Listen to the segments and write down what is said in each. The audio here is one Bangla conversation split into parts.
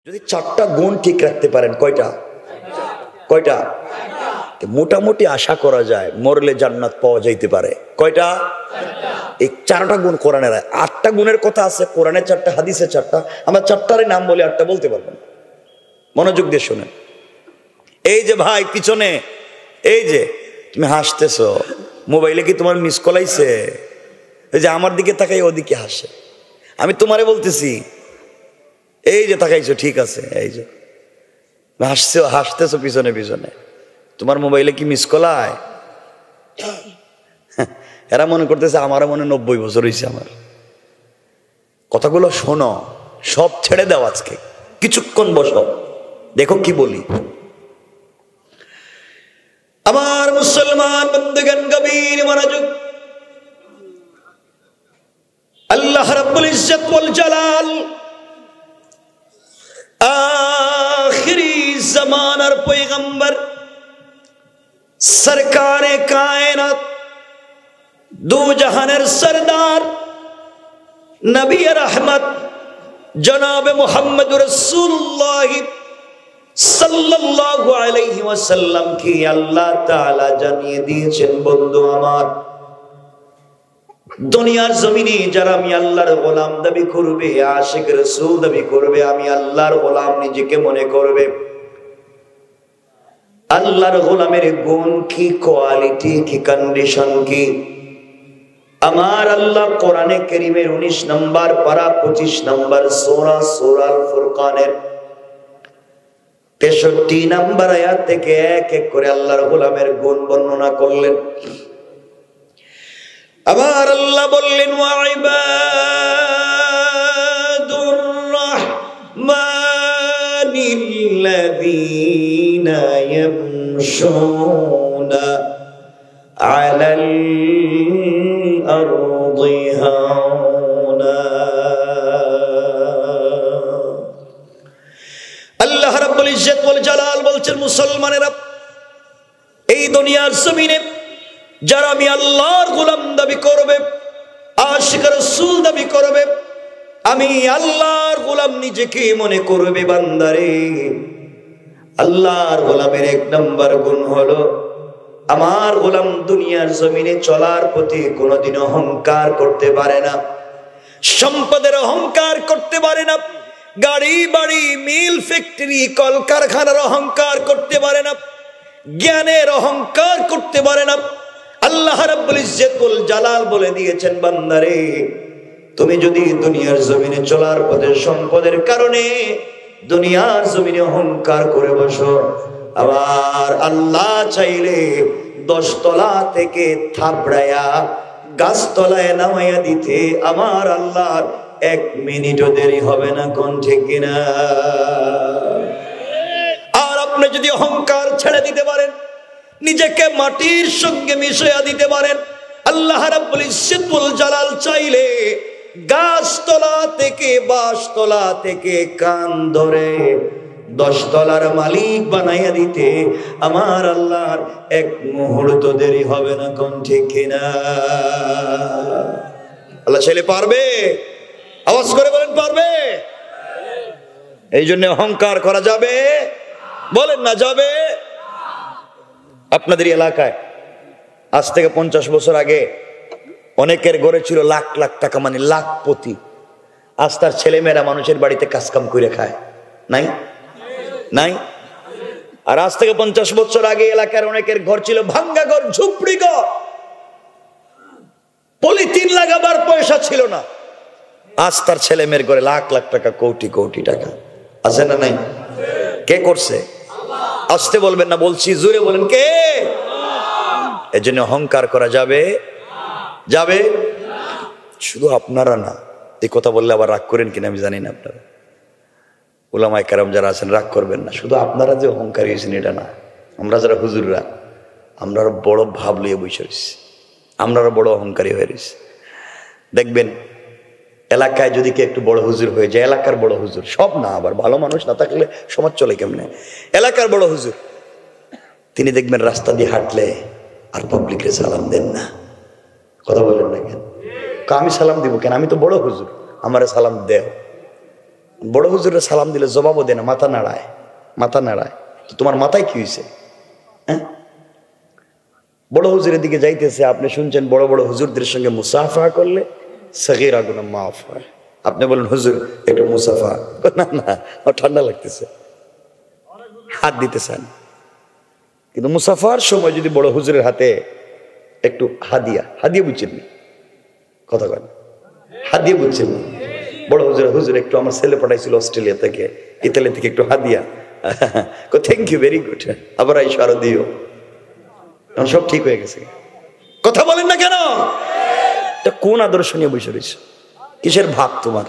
যদি চারটা গুণ ঠিক রাখতে পারেন, কয়টা কয়টা মোটামুটি আশা করা যায় মরলে জান্নাত পাওয়া যাইতে পারে। কয়টা? এই চারটা গুণ কোরআনের। 8টা গুণের কথা আছে কোরআনে, 4টা হাদিসে 4টা। আমরা 4টারই নাম বলে 8টা বলতে পারবো না। মনোযোগ দিয়ে শুনেন। এই যে ভাই পিছনে, এই যে তুমি হাসতেছ, মোবাইলে কি তোমার মিস কল আইছে? এই যে আমার দিকে তাকাই ওদিকে হাসে। আমি তোমারে বলতেছি, এই যে তাকাইছো, ঠিক আছে, এই যে হাসতেছো পিছনে পিছনে, তোমার মোবাইলে কি মিস কল আয়? এরা মনে করতেছে আমারও মনে 90 বছর হয়েছে। আমার কথাগুলো শোনো, সব ছেড়ে দাও, আজকে কিছুক্ষণ বসো, দেখো কি বলি। আমার মুসলমান বন্ধুগণ, গভীর মনোযোগ। আল্লাহ রাব্বুল ইজ্জত ওয়াল জালাল আখিরি জামানার পয়গম্বর সরকারে কায়নাত, দু জাহানের সরদার নবী রহমত জনাবে মুহাম্মদুর রাসূলুল্লাহ সাল্লাল্লাহু আলাইহি ওয়াসাল্লাম কি আল্লাহ তাআলা জানিয়ে দিয়েছেন, বন্ধু আমার, দুনিয়ার জমিনে যারা আমি আল্লাহর গোলাম দাবি করবে, আশিক রাসূল দাবি করবে, আমি আল্লাহর গোলাম নিজেকে মনে করবে, আল্লাহর গোলামের গুণ কি, কোয়ালিটি কি, কন্ডিশন কি, আমার আল্লাহ কোরআনে কারীমের 19 নম্বর পারা 25 নম্বর সূরা সূরাল ফুরকানের 63 নম্বর আয়াত থেকে এক এক করে আল্লাহর গোলামের গুণ বর্ণনা করলেন। আবার আল্লাহ বললেন, ওয়া ইবাদুর রাহমানিল্লাযীনা ইয়ামশুনা আলাল আরদি হাওনা। আল্লাহ রাব্বুল ইজ্জত ওয়াল জালাল বলছেন, মুসলমানেরা, এই দুনিয়ার জমিনে যারা আমি আল্লাহর গোলাম দাবি করবে, আশিক রাসূল দাবি করবে, আমি আল্লাহর গোলাম নিজেকে মনে করবে, বান্দারে, আল্লাহর গোলামের 1 নম্বর গুণ হলো, আমার গোলাম দুনিয়ার জমিনে চলার প্রতি কোনোদিন অহংকার করতে পারে না, সম্পদের অহংকার করতে পারে না, গাড়ি বাড়ি মিল ফ্যাক্টরি কলকারখানার অহংকার করতে পারে না, জ্ঞানের অহংকার করতে পারে না। আল্লাহ রাব্বুল ইজ্জত ওয়াল জালাল বলে দিয়েছেন, বান্দারে, তুমি যদি দুনিয়ার জমিনে চলার পথে সম্পদের কারণে দুনিয়ার জমিনে অহংকার করে বসো, আবার আল্লাহ চাইলে 10 তলা থেকে থাপড়ায়া গাছতলায় নামাইয়া দিতে আমার আল্লাহর 1 মিনিটও দেরি হবে না। কোন ঠিক কিনা? আর আপনি যদি অহংকার ছেড়ে দিতে পারেন, নিজেকে মাটির সঙ্গে মিশিয়ে দিতে পারেন, আল্লাহ রাব্বুল ইজ্জত ওয়াল জালাল চাইলে গাছতলা থেকে বাঁশতলা থেকে কান ধরে 10 তলার মালিক বানাইয়া দিতে আমার আল্লাহর 1 মুহূর্ত দেরি হবে না। কোন ঠিক কিনা? আল্লাহ চাইলে পারবে। আওয়াজ করে বলেন, পারবে। এই জন্য অহংকার করা যাবে? বলেন না, যাবে। আপনাদের এলাকায় আজ থেকে 50 বছর আগে অনেকের ঘরে ছিল লাখ লাখ টাকা, মানে লাখপতি। আজ তার ছেলেমেয়েরা মানুষের বাড়িতে কাজকাম করে খায়, নাই নাই। আর আজ থেকে 50 বছর আগে এলাকার অনেকের ঘর ছিল ভাঙ্গা ঘর, ঝুপড়ি ঘর, পলিথিন লাগাবার পয়সা ছিল না। আজ তার ছেলেমেয়ের ঘরে লাখ লাখ টাকা, কোটি কোটি টাকা আছে না নাই? কে করছে? আসতে বলবেন না, বলছি জোরে বলেন, কে? এজন্য অহংকার করা যাবে? যাবে। শুধু আপনারা না, এই কথা বললে আবার রাগ করেন কিনা আমি জানি না। আপনারা উলামায়ে কেরাম যারা আছেন রাগ করবেন না। শুধু আপনারা যে অহংকারী হয়েছেন এটা না, আমরা যারা হুজুররা, আমরা বড় ভাব লইয়ে বসে রয়েছি, আমরা বড় অহংকারী হয়ে রয়েছি। দেখবেন এলাকায় যদি কে একটু বড় হুজুর হয়ে যায়, এলাকার বড় হুজুর, সব না, আবার ভালো মানুষ না থাকলে সমাজ চলে কেমনে? এলাকার বড় হুজুর তিনি দেখবেন রাস্তা দিয়ে হাঁটলে আর পাবলিকরে সালাম দেন না। কথা বলেন না কেন? আমি সালাম দিব কেন? আমি তো বড় হুজুর, আমারে সালাম দেও। বড় হুজুরের সালাম দিলে জবাবও দেয় না, মাথা নাড়ায়, মাথা নাড়ায়। তো তোমার মাথায় কি হয়েছে? হ্যাঁ, বড় হুজুরের দিকে যাইতেছে, আপনি শুনছেন বড় বড় হুজুরদের সঙ্গে মুসাফা করলে সগীরা গুনাহ মাফ হয়। আপনি বলেন হুজুর একটু মুসাফা, না না ঠান্ডা লাগতেছে, হাত দিতে চান। কিন্তু মুসাফার সময় যদি বড় হুজুরের হাতে একটু হাদিয়া, হাদিয়া বুঝছেন না কথা কন, হাদিয়া বুঝছেন না? বড় হুজুর, হুজুর একটু আমার ছেলে পাঠাইছিল অস্ট্রেলিয়া থেকে, ইতালি থেকে, একটু হাদিয়া। থ্যাংক ইউ, ভেরি গুড, আবার আইসো আরো দিও। সব ঠিক হয়ে গেছে। কথা বলেন না কেন? এটা কোন আদর্শ নিয়ে বসে রয়েছে? কিসের ভাব তোমার?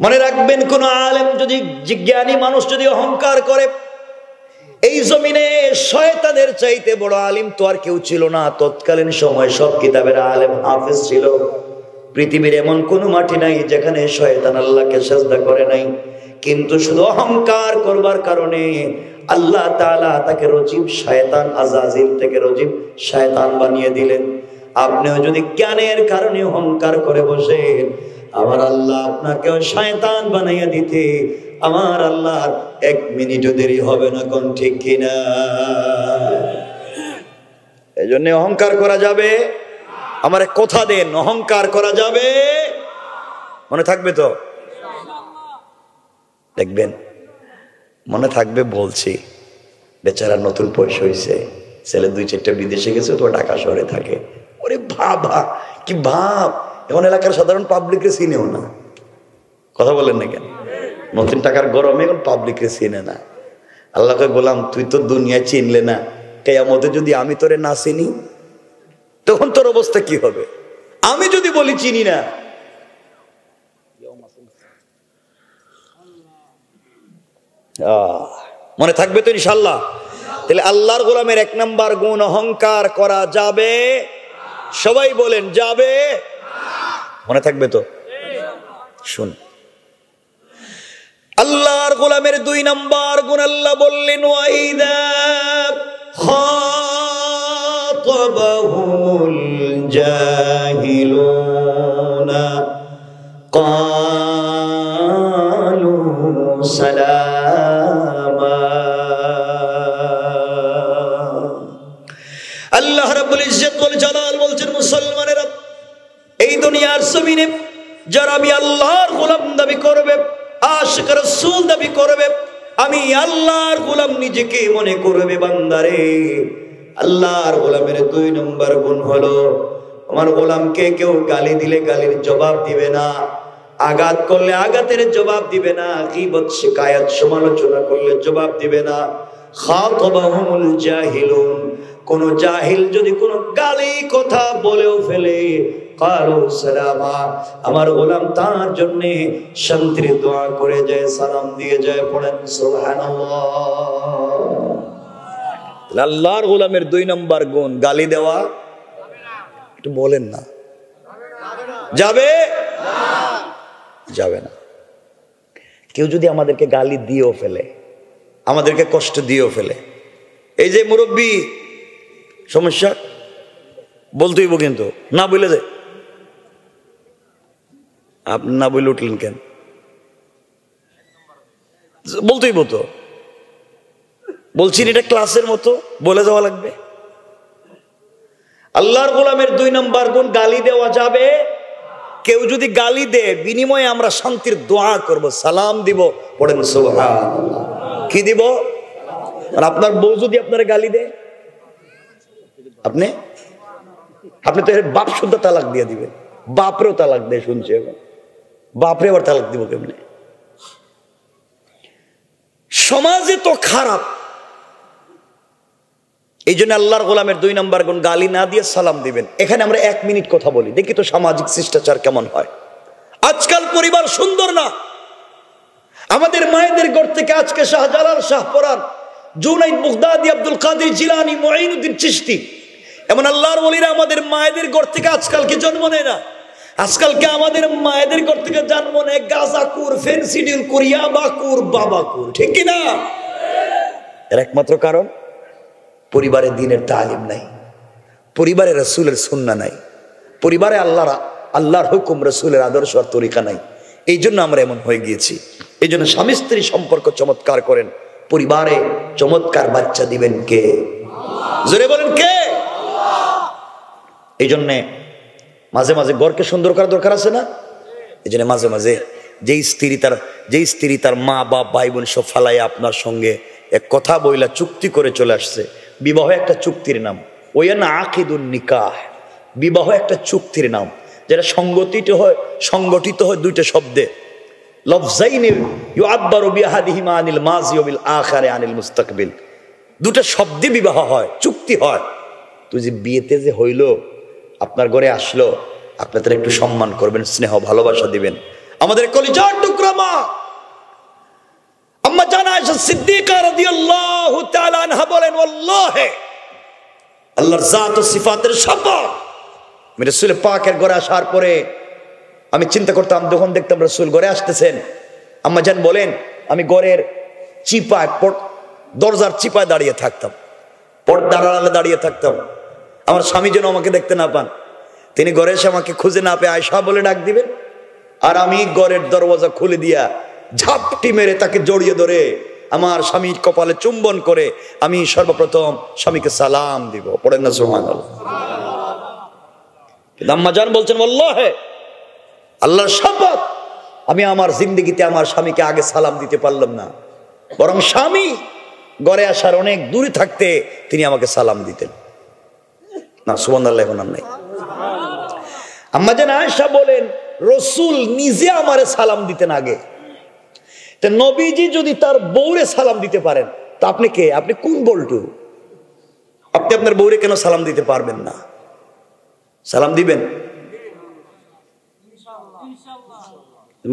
মনে রাখবেন, কোন আলেম যদি, জ্ঞানী মানুষ যদি অহংকার করে, এই জমিনে শয়তানের চাইতে বড় আলিম তো আর কেউ ছিল না। তৎকালীন সময় সব কিতাবের আলেম হাফেজ ছিল। পৃথিবীর এমন কোন মাটি নাই যেখানে শয়তান আল্লাহকে সিজদা করে নাই। কিন্তু শুধু অহংকার করবার কারণে আল্লাহ তাআলা তাকে রজিম শয়তান, আজাজিল থেকে রজিম শয়তান বানিয়ে দিলেন। আপনিও যদি জ্ঞানের কারণে অহংকার করে বসেন, আমার আল্লাহ আপনাকেও শয়তান বানাইয়া দিতে আমার আল্লাহর 1 মিনিটও দেরি হবে না। কোন ঠিক কিনা? এই জন্য অহংকার করা যাবে? আমার কথা দেন, অহংকার করা যাবে? মনে থাকবে তো? দেখবেন মনে থাকবে বলছি। বেচারা নতুন পয়সা হয়েছে, ছেলে 2-4টা বিদেশে গেছে, তো ঢাকা শহরে থাকে। ওরে ভাবা কি ভাব, এমন এলাকার সাধারণ পাবলিককে চিনেও না। কথা বলেন না কেন? নতুন টাকার গরমে এখন পাবলিককে চিনে না। আল্লাহকে বললাম, তুই তো দুনিয়া চিনলে না, কিয়ামতে যদি আমি তোরে না চিনি তখন তোর অবস্থা কি হবে? আমি যদি বলি চিনি না, মনে থাকবে তো ইনশাআল্লাহ? তাহলে আল্লাহর গোলামের 1 নাম্বার গুণ অহংকার করা যাবে। সবাই বলেন যাবে। মনে থাকবে তো? শুন, আল্লাহর গোলামের 2 নাম্বার গুণ আল্লাহ বললেন, ওয়াইদা খাতাবাহুল জাহিলুনা ক্বালু সালামা। আল্লাহ রাব্বুল ইজ্জত ওয়াল জালাল বলছেন, মুসলমানেরা, এই দুনিয়ার জমিনে যারা আমি আল্লাহর গোলাম দাবি করবে, আশিক রাসূল দাবি করবে, আমি আল্লাহর গোলাম নিজেকে মনে করবে, বান্দারে, আল্লাহর গোলামের 2 নম্বর গুণ হলো, আমার গোলামকে কেউ গালি দিলে গালির জবাব দিবে না, আঘাত করলে আঘাতের জবাব দিবে না, গীবত শিকায়াত সমালোচনা করলে জবাব দিবে না। খাতাবাহুমুল জাহিলুন, কোন জাহিল যদি কোনো গালি কথা বলেও ফেলে, ক্বালু সালামা, আমার গোলাম তার জন্য শান্তির দোয়া করে যায়, সালাম দিয়ে যায়। পড়েন সুবহানাল্লাহ। আল্লাহর গোলামের 2 নম্বর গুণ গালি দেওয়া। একটু বলেন না, যাবে? যাবে না। কেউ যদি আমাদেরকে গালি দিয়েও ফেলে, আমাদেরকে কষ্ট দিয়েও ফেলে, এই যে মুরব্বী সমস্যা বলতেইব, কিন্তু না বলে যায়। আপনি না বলে উঠলেন কেন? বলতেইব তো, বলছি এটা ক্লাসের মতো বলে যাওয়া লাগবে। আল্লাহর গোলামের 2 নম্বর গুণ গালি দেওয়া যাবে। কেউ যদি গালি দেয়, বিনিময়ে আমরা শান্তির দোয়া করব, সালাম দিব। পড়েন সুবহানাল্লাহ। কি দিব? আর আপনার বউ যদি আপনারা গালি দেয়, আপনি তো বাপ শুদ্ধ তালাক দিয়ে দিবেন। বাপরেও তালাক দেয় শুনছে, এখন বাপরে আবার তালাক দিব কেমনে? সমাজে তো খারাপ। এই জন্য আল্লাহর গোলামের 2 নম্বর গুণ গালি না দিয়ে সালাম দিবেন। এখানে আমরা 1 মিনিট কথা বলি, দেখি তো সামাজিক শিষ্টাচার কেমন হয়। আজকাল পরিবার সুন্দর না। আমাদের মায়েদের ঘর থেকে আজকে শাহজালাল, শাহপরান, জুনাইদ, বাগদাদি, আব্দুল কাদের জিলানী, মুঈনুদ্দিন চিশতি, এমন আল্লাহর ওলিরা আমাদের মায়েদের ঘর থেকে আজকালকে জন্ম নেয় না। আজকালকে আমাদের মায়েদের ঘর থেকে জন্ম নেয় গাঁজাকুর, ফেনসিডিল কুর, ইয়াবাকুর, বাবাকুর। ঠিক কিনা? এর একমাত্র কারণ পরিবারে দ্বীনের তালিম নাই, পরিবারে রাসূলের সুন্নাহ নাই, পরিবারে আল্লাহর আল্লাহর হুকুম, রাসূলের আদর্শ আর তরিকা নাই। এই জন্য আমরা এমন হয়ে গিয়েছি। এই জন্য স্বামী স্ত্রী সম্পর্ক চমৎকার করেন, পরিবারে চমৎকার বাচ্চা দিবেন কে? জোরে বলেন কে? এই জন্যে মাঝে মাঝে ঘরকে সুন্দর করার দরকার আছে না? এই জন্য মাঝে মাঝে যেই স্ত্রী তার মা বাপ ভাই বোন সব ফালাই আপনার সঙ্গে এক কথা বইলা চুক্তি করে চলে আসছে। বিবাহ একটা চুক্তির নাম। ওয়া না আকিদুন নিকাহ, বিবাহ একটা চুক্তির নাম, যেটা সংগঠিত হয় দুইটা শব্দে, লফজাইনি ইউআব্বারু বিআহাদিহিমা আনিল মাযি ওয়া বিল আখারি আনিল মুস্তাকবিল। দুটো শব্দে বিবাহ হয়, চুক্তি হয়। তুই যে বিয়েতে যে হইল, আপনার ঘরে আসলো, আপনাদের একটু সম্মান করবেন, স্নেহ ভালোবাসা দিবেন। আমাদের কলিজার টুকরা মা আম্মা জান আয়েশা সিদ্দিকা রাদিয়াল্লাহু তাআলা আনহা বলেন, ওয়াল্লাহি, আল্লাহর জাত ও সিফাতের শপথ, আমি রাসূল পাকের ঘরে আসার পরে আমি চিন্তা করতাম, যখন দেখতাম রাসূল ঘরে আসতেছেন, আম্মা জান বলেন আমি ঘরের চিপায়, দরজার চিপায় দাঁড়িয়ে থাকতাম, পর্দার আড়ালে দাঁড়িয়ে থাকতাম, আমার স্বামী যেন আমাকে দেখতে না পান। তিনি ঘরে এসে আমাকে খুঁজে না পেয়ে আয়েশা বলে ডাক দিবেন, আর আমি ঘরের দরওয়াজা খুলে দিয়া ঝাপটি মেরে তাকে জড়িয়ে ধরে আমার স্বামীর কপালে চুম্বন করে আমি সর্বপ্রথম স্বামীকে সালাম দিব। পড়েন না সুবহানাল্লাহ। আম্মা জান বলছেন, আল্লাহে, আল্লাহর শপথ, আমি আমার জিন্দেগিতে আমার স্বামীকে আগে সালাম দিতে পারলাম না, বরং স্বামী ঘরে আসার অনেক দূরে থাকতে তিনি আমাকে সালাম দিতেন না। সুবহানাল্লাহ এখন নাই। আম্মা জান আয়েশা বলেন, রাসূল নিজে আমারে সালাম দিতেন আগে। তো নবীজি যদি তার বউরে সালাম দিতে পারেন, তা আপনি কে? আপনি কোন বল্টু? আপনি আপনার বউরে কেন সালাম দিতে পারবেন না? সালাম দিবেন?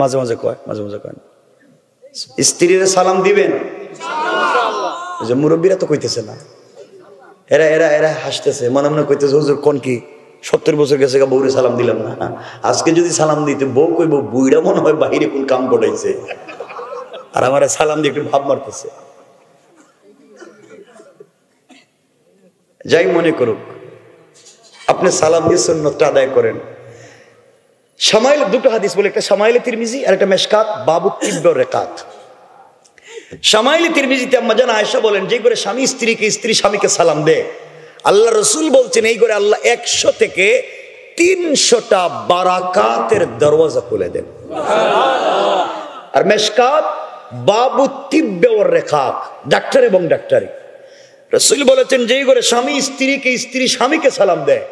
মাঝে মাঝে কয়, মাঝে মাঝে কয় স্ত্রীর সালাম দিবেন? যে মুরব্বীরা তো কইতেছে না, এরা এরা এরা হাসতেছে, মনে মনে কইতেছে, হুজুর কোন কি 70 বছর গেছে বউরে সালাম দিলাম না। আজকে যদি সালাম দিতে, বউ কইব বুইড়া মনে হয় বাহিরে কোন কাম ঘটাইছে, আর আমার সালাম দিয়ে একটু ভাব মারতেছে। যাই মনে করুক, আপনি সালাম দিয়ে সুন্নতটা আদায় করেন। শামাইল, দুটো হাদিস বলে, একটা শামাইলে তিরমিজি আর একটা মেশকাত বাবু তিব্বর রেকাত। শামাইলে তিরমিজিতে আম্মা জান আয়েশা বলেন, যে করে স্বামী স্ত্রীকে, স্ত্রী স্বামীকে সালাম দেয়, আল্লাহ রাসূল বলছেন এই করে আল্লাহ 100 থেকে 300টা বারাকাতের দরওয়াজা খুলে দেন। আর মেশকাত বাবু তিব্বর রেকাত, ডাক্তার এবং ডাক্তারি। রাসূল বলেছেন, যেই করে স্বামী স্ত্রীকে, স্ত্রী স্বামীকে সালাম দেয়,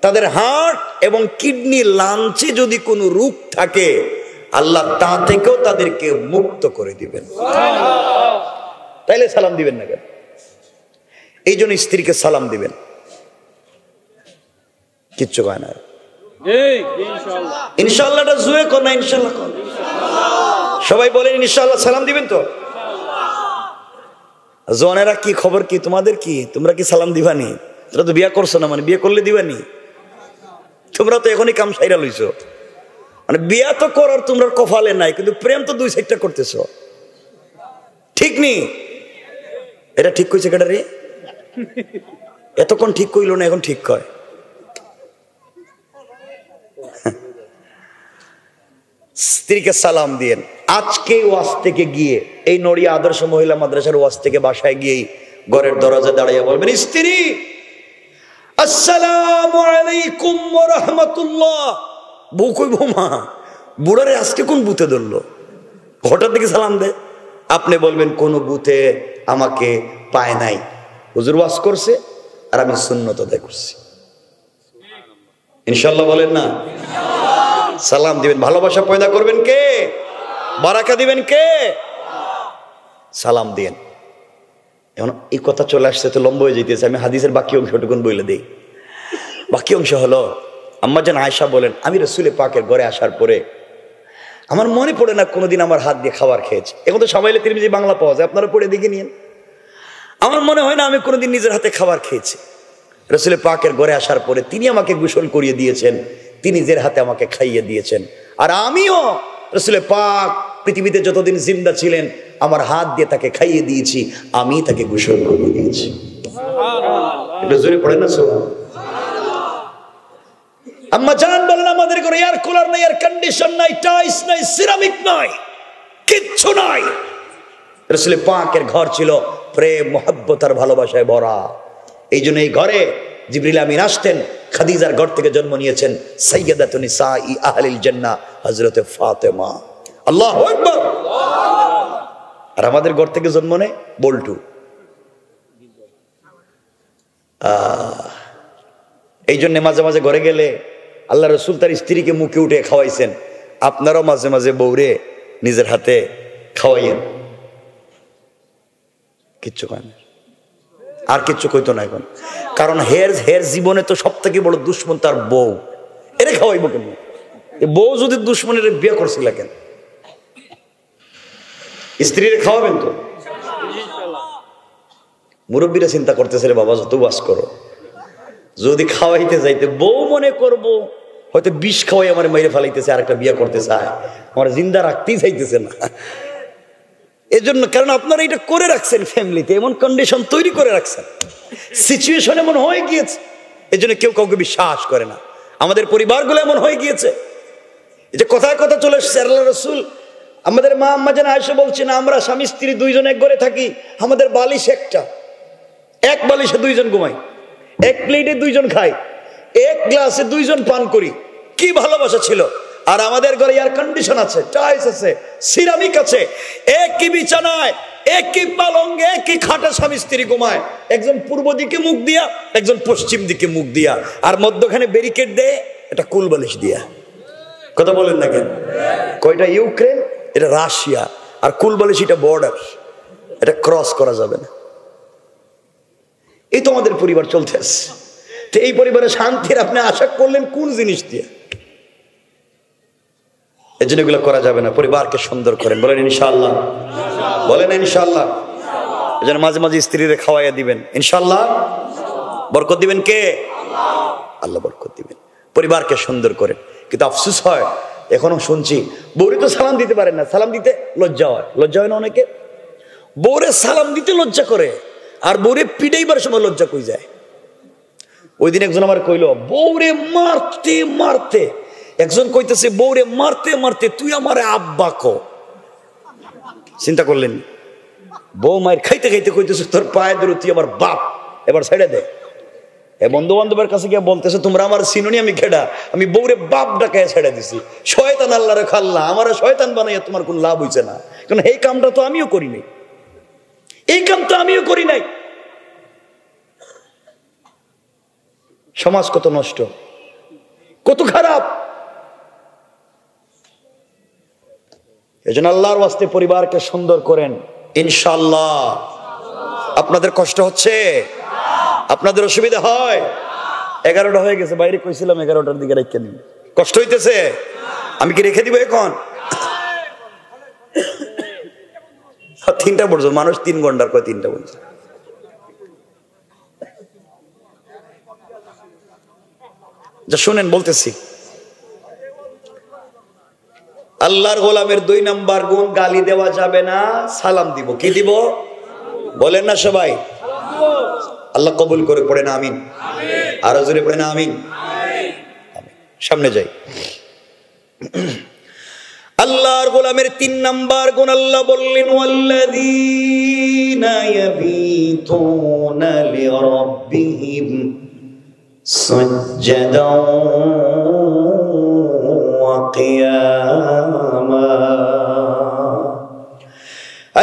তাদের হার্ট এবং কিডনি লাঞ্চে যদি কোনো রোগ থাকে, আল্লাহ তা থেকেও তাদেরকে মুক্ত করে দিবেন। তাইলে সালাম দিবেন না কেন? এই জন্য স্ত্রীকে সালাম দিবেন। কিচ্ছু কয় না, ইনশাআল্লাহটা জুয়ে কর না, ইনশাআল্লাহ কর। সবাই বলেন ইনশাআল্লাহ সালাম দিবেন তো? জোয়ানেরা কি খবর, কি তোমাদের কি? তোমরা কি সালাম দিবানি? তোমরা তো বিয়া করছো না, মানে বিয়ে করলে দিবানি? তোমরা তো এখনই কাম সাইরা লইছো, মানে বিয়া তো করার তোমরা কপালে নাই, কিন্তু প্রেম তো 2 সাইডটা করতেছো। ঠিক নি? এটা ঠিক কইছে কেডা রে? এতক্ষণ ঠিক কইল না, এখন ঠিক কয়। স্ত্রীকে সালাম দিয়েন। আজকে ওয়াজ থেকে গিয়ে, এই নড়িয়া আদর্শ মহিলা মাদ্রাসার ওয়াজ থেকে বাসায় গিয়েই ঘরের দরজা দাঁড়িয়ে বলবেন, স্ত্রী আসসালামু আলাইকুম ওয়া রাহমাতুল্লাহ। বউ কইব, মা বুড়ারে আজকে কোন বুতে ধরলো, হঠাৎ থেকে সালাম দেয়? আপনি বলবেন, কোন বুতে আমাকে পায় নাই, হুজুর ওয়াজ করছে আর আমি সুন্নত আদায় করছি। ইনশাআল্লাহ বলেন না? সালাম দিবেন। ভালোবাসা পয়দা করবেন কে? বারাকা দিবেন কে? সালাম দিয়েন। এখন এই কথা চলে আসছে তো লম্বা হয়ে যেতেছে, আমি হাদিসের বাকি অংশটুকুন বলে দিই। বাকি অংশ হলো, আম্মা জান আয়েশা বলেন, আমি রাসূল পাকের ঘরে আসার পরে আমার মনে পড়ে না কোনোদিন আমার হাত দিয়ে খাবার খেয়েছে। এখন তো শামাইলে তিরমিজি বাংলা পাওয়া যায়, আপনারা পড়ে দেখে নিন। আমার মনে হয় না আমি কোনোদিন নিজের হাতে খাবার খেয়েছি। রাসূল পাকের ঘরে আসার পরে তিনি আমাকে গোসল করিয়ে দিয়েছেন, তিনি নিজের হাতে আমাকে খাইয়ে দিয়েছেন। আর আমিও রাসূল পাক পৃথিবীতে যতদিন জিন্দা ছিলেন আমার হাত দিয়ে তাকে খাইয়ে দিয়েছি, আমি তাকে গোসল করিয়ে দিয়েছি। এটা জোরে পড়ে না সুবহানাল্লাহ। আম্মা জান বলেন, আমাদের আমাদের ঘরে এয়ার কুলার নাই, এয়ার কন্ডিশন নাই, টাইলস নাই, সিরামিক নাই, কিচ্ছু নাই। রাসূল পাকের ঘর ছিল প্রেম, মোহাব্বত আর ভালোবাসায় ভরা। এই জন্য এই ঘরে জিবরিল আমিন আসতেন। খাদিজার ঘর থেকে জন্ম নিয়েছেন সাইয়্যিদাতুন নিসাই আহলিল জান্নাহ হযরতে ফাতেমা। আল্লাহু আকবার। আর আমাদের ঘর থেকে জন্ম নেয় বল্টু। এই জন্য মাঝে মাঝে ঘরে গেলে আল্লাহ রাসূল তার স্ত্রীকে মুখে উঠে খাওয়াইছেন। আপনারাও মাঝে মাঝে বউরে নিজের হাতে খাওয়াইয়েন। কিচ্ছু কয় না, আর কিচ্ছু কইতো না এখন। কারণ হের জীবনে তো সব থেকে বড় দুশ্মন তার বউ। এরে খাওয়াইবো কেন? বউ যদি দুশ্মনের বিয়ে করছিল কেন? স্ত্রীরে খাওয়াবেন তো। মুরব্বীরা চিন্তা করতেছে রে বাবা, যত বাস করো, যদি খাওয়াইতে যাইতে বউ মনে করবো হয়তো বিষ খাওয়াই আমার মেরে ফেলাইতেছে, আর একটা বিয়ে করতে চায়, আমার জিন্দা রাখতেই চাইতেছে না। এজন্য, কারণ আপনারা এটা করে রাখছেন, ফ্যামিলিতে এমন কন্ডিশন তৈরি করে রাখছেন, সিচুয়েশন এমন হয়ে গিয়েছে। এই জন্য কেউ কাউকে বিশ্বাস করে না। আমাদের পরিবারগুলো এমন হয়ে গিয়েছে। এই যে কথায় কথা চলে এসেছে, আল্লাহ রাসূল আমাদের মা আম্মা যেন আয়েশা বলছেন, আমরা স্বামী স্ত্রী দুইজন এক ঘরে থাকি, আমাদের বালিশ একটা, এক বালিশে দুইজন ঘুমাই, এক প্লেটে দুইজন খাই, এক গ্লাসে দুইজন পান করি। কি ভালোবাসা ছিল। আর আমাদের ঘরে এয়ার কন্ডিশন আছে, টাইলস আছে, সিরামিক আছে, একই বিছানায়, একই পালঙ্গে, একই খাটে স্বামী স্ত্রী ঘুমায়। একজন পূর্ব দিকে মুখ দিয়া, একজন পশ্চিম দিকে মুখ দিয়া, আর মধ্যখানে ব্যারিকেড দেয় এটা কুল বালিশ দিয়া। কথা বলেন না কেন? কয়টা ইউক্রেন, এটা রাশিয়া, আর কুল বালিশ এটা বর্ডার, এটা ক্রস করা যাবে না। এই তো আমাদের পরিবার চলতে আসছে। তো এই পরিবারে শান্তির আপনি আশা করলেন কোন জিনিস দিয়ে? এই জন্য এগুলো করা যাবে না। পরিবারকে সুন্দর করেন, বলেন ইনশাআল্লাহ, বলেন ইনশাআল্লাহ। এই জন্য মাঝে মাঝে স্ত্রীরে খাওয়াইয়া দিবেন, ইনশাআল্লাহ বরকত দিবেন কে? আল্লাহ বরকত দিবেন। পরিবারকে সুন্দর করেন। কিন্তু আফসোস হয়, এখনো শুনছি বউরে তো সালাম দিতে পারেন না, সালাম দিতে লজ্জা হয়। লজ্জা হয় না অনেকে? বউরে সালাম দিতে লজ্জা করে, আর বউরে পিটাইবার সময় লজ্জা কই যায়। ওই দিন একজন আমার কইল, বউরে মারতে মারতে, একজন কইতেছে বউরে মারতে মারতে তুই আমার আব্বা কো। চিন্তা করলেন? বউ মায়ের খাইতে খাইতে কইতেছে তোর পায়ে ধরে তুই আমার বাপ, এবার ছেড়ে দে। এ বন্ধু বান্ধবের কাছে গিয়ে বলতেছে তোমরা আমার চিনুনি, আমি খেডা, আমি বউরে বাপ ডাকায় ছেড়ে দিছি। শয়তান আল্লাহরে খাল্লা, আমার শয়তান বানাইয়া তোমার কোন লাভ হইছে না। কারণ এই কামটা তো আমিও করি নাই, এই কাম তো আমিও করি নাই। সমাজ কত নষ্ট, কত খারাপ। এজন্য আল্লাহর ওয়াস্তে পরিবারকে সুন্দর করেন, ইনশাআল্লাহ। আপনাদের কষ্ট হচ্ছে? আপনাদের অসুবিধা হয়? 11টা হয়ে গেছে, বাইরে কইছিলাম 11টার দিকে রেখে দিন। কষ্ট হইতেছে? আমি কি রেখে দিব এখন? 3টা পর্যন্ত, মানুষ 3 ঘন্টার কয় 3টা পর্যন্ত। যা শুনেন বলতেছি, আল্লাহর গোলামের 2 নাম্বার গুণ, গালি দেওয়া যাবে না, সালাম দিব। কি দিব? বলেন না সবাই? আল্লাহ কবুল করে, পড়েন আমিন। আরো জোরে পড়েন আমিন। সামনে যাই। আল্লাহর গোলামের 3 নাম্বার গুণ, আল্লাহ বললেন ওয়াল্লাযীনা ইয়াবিতুনা লিরাব্বিহিম সুজদান ওয়া কিয়ামা।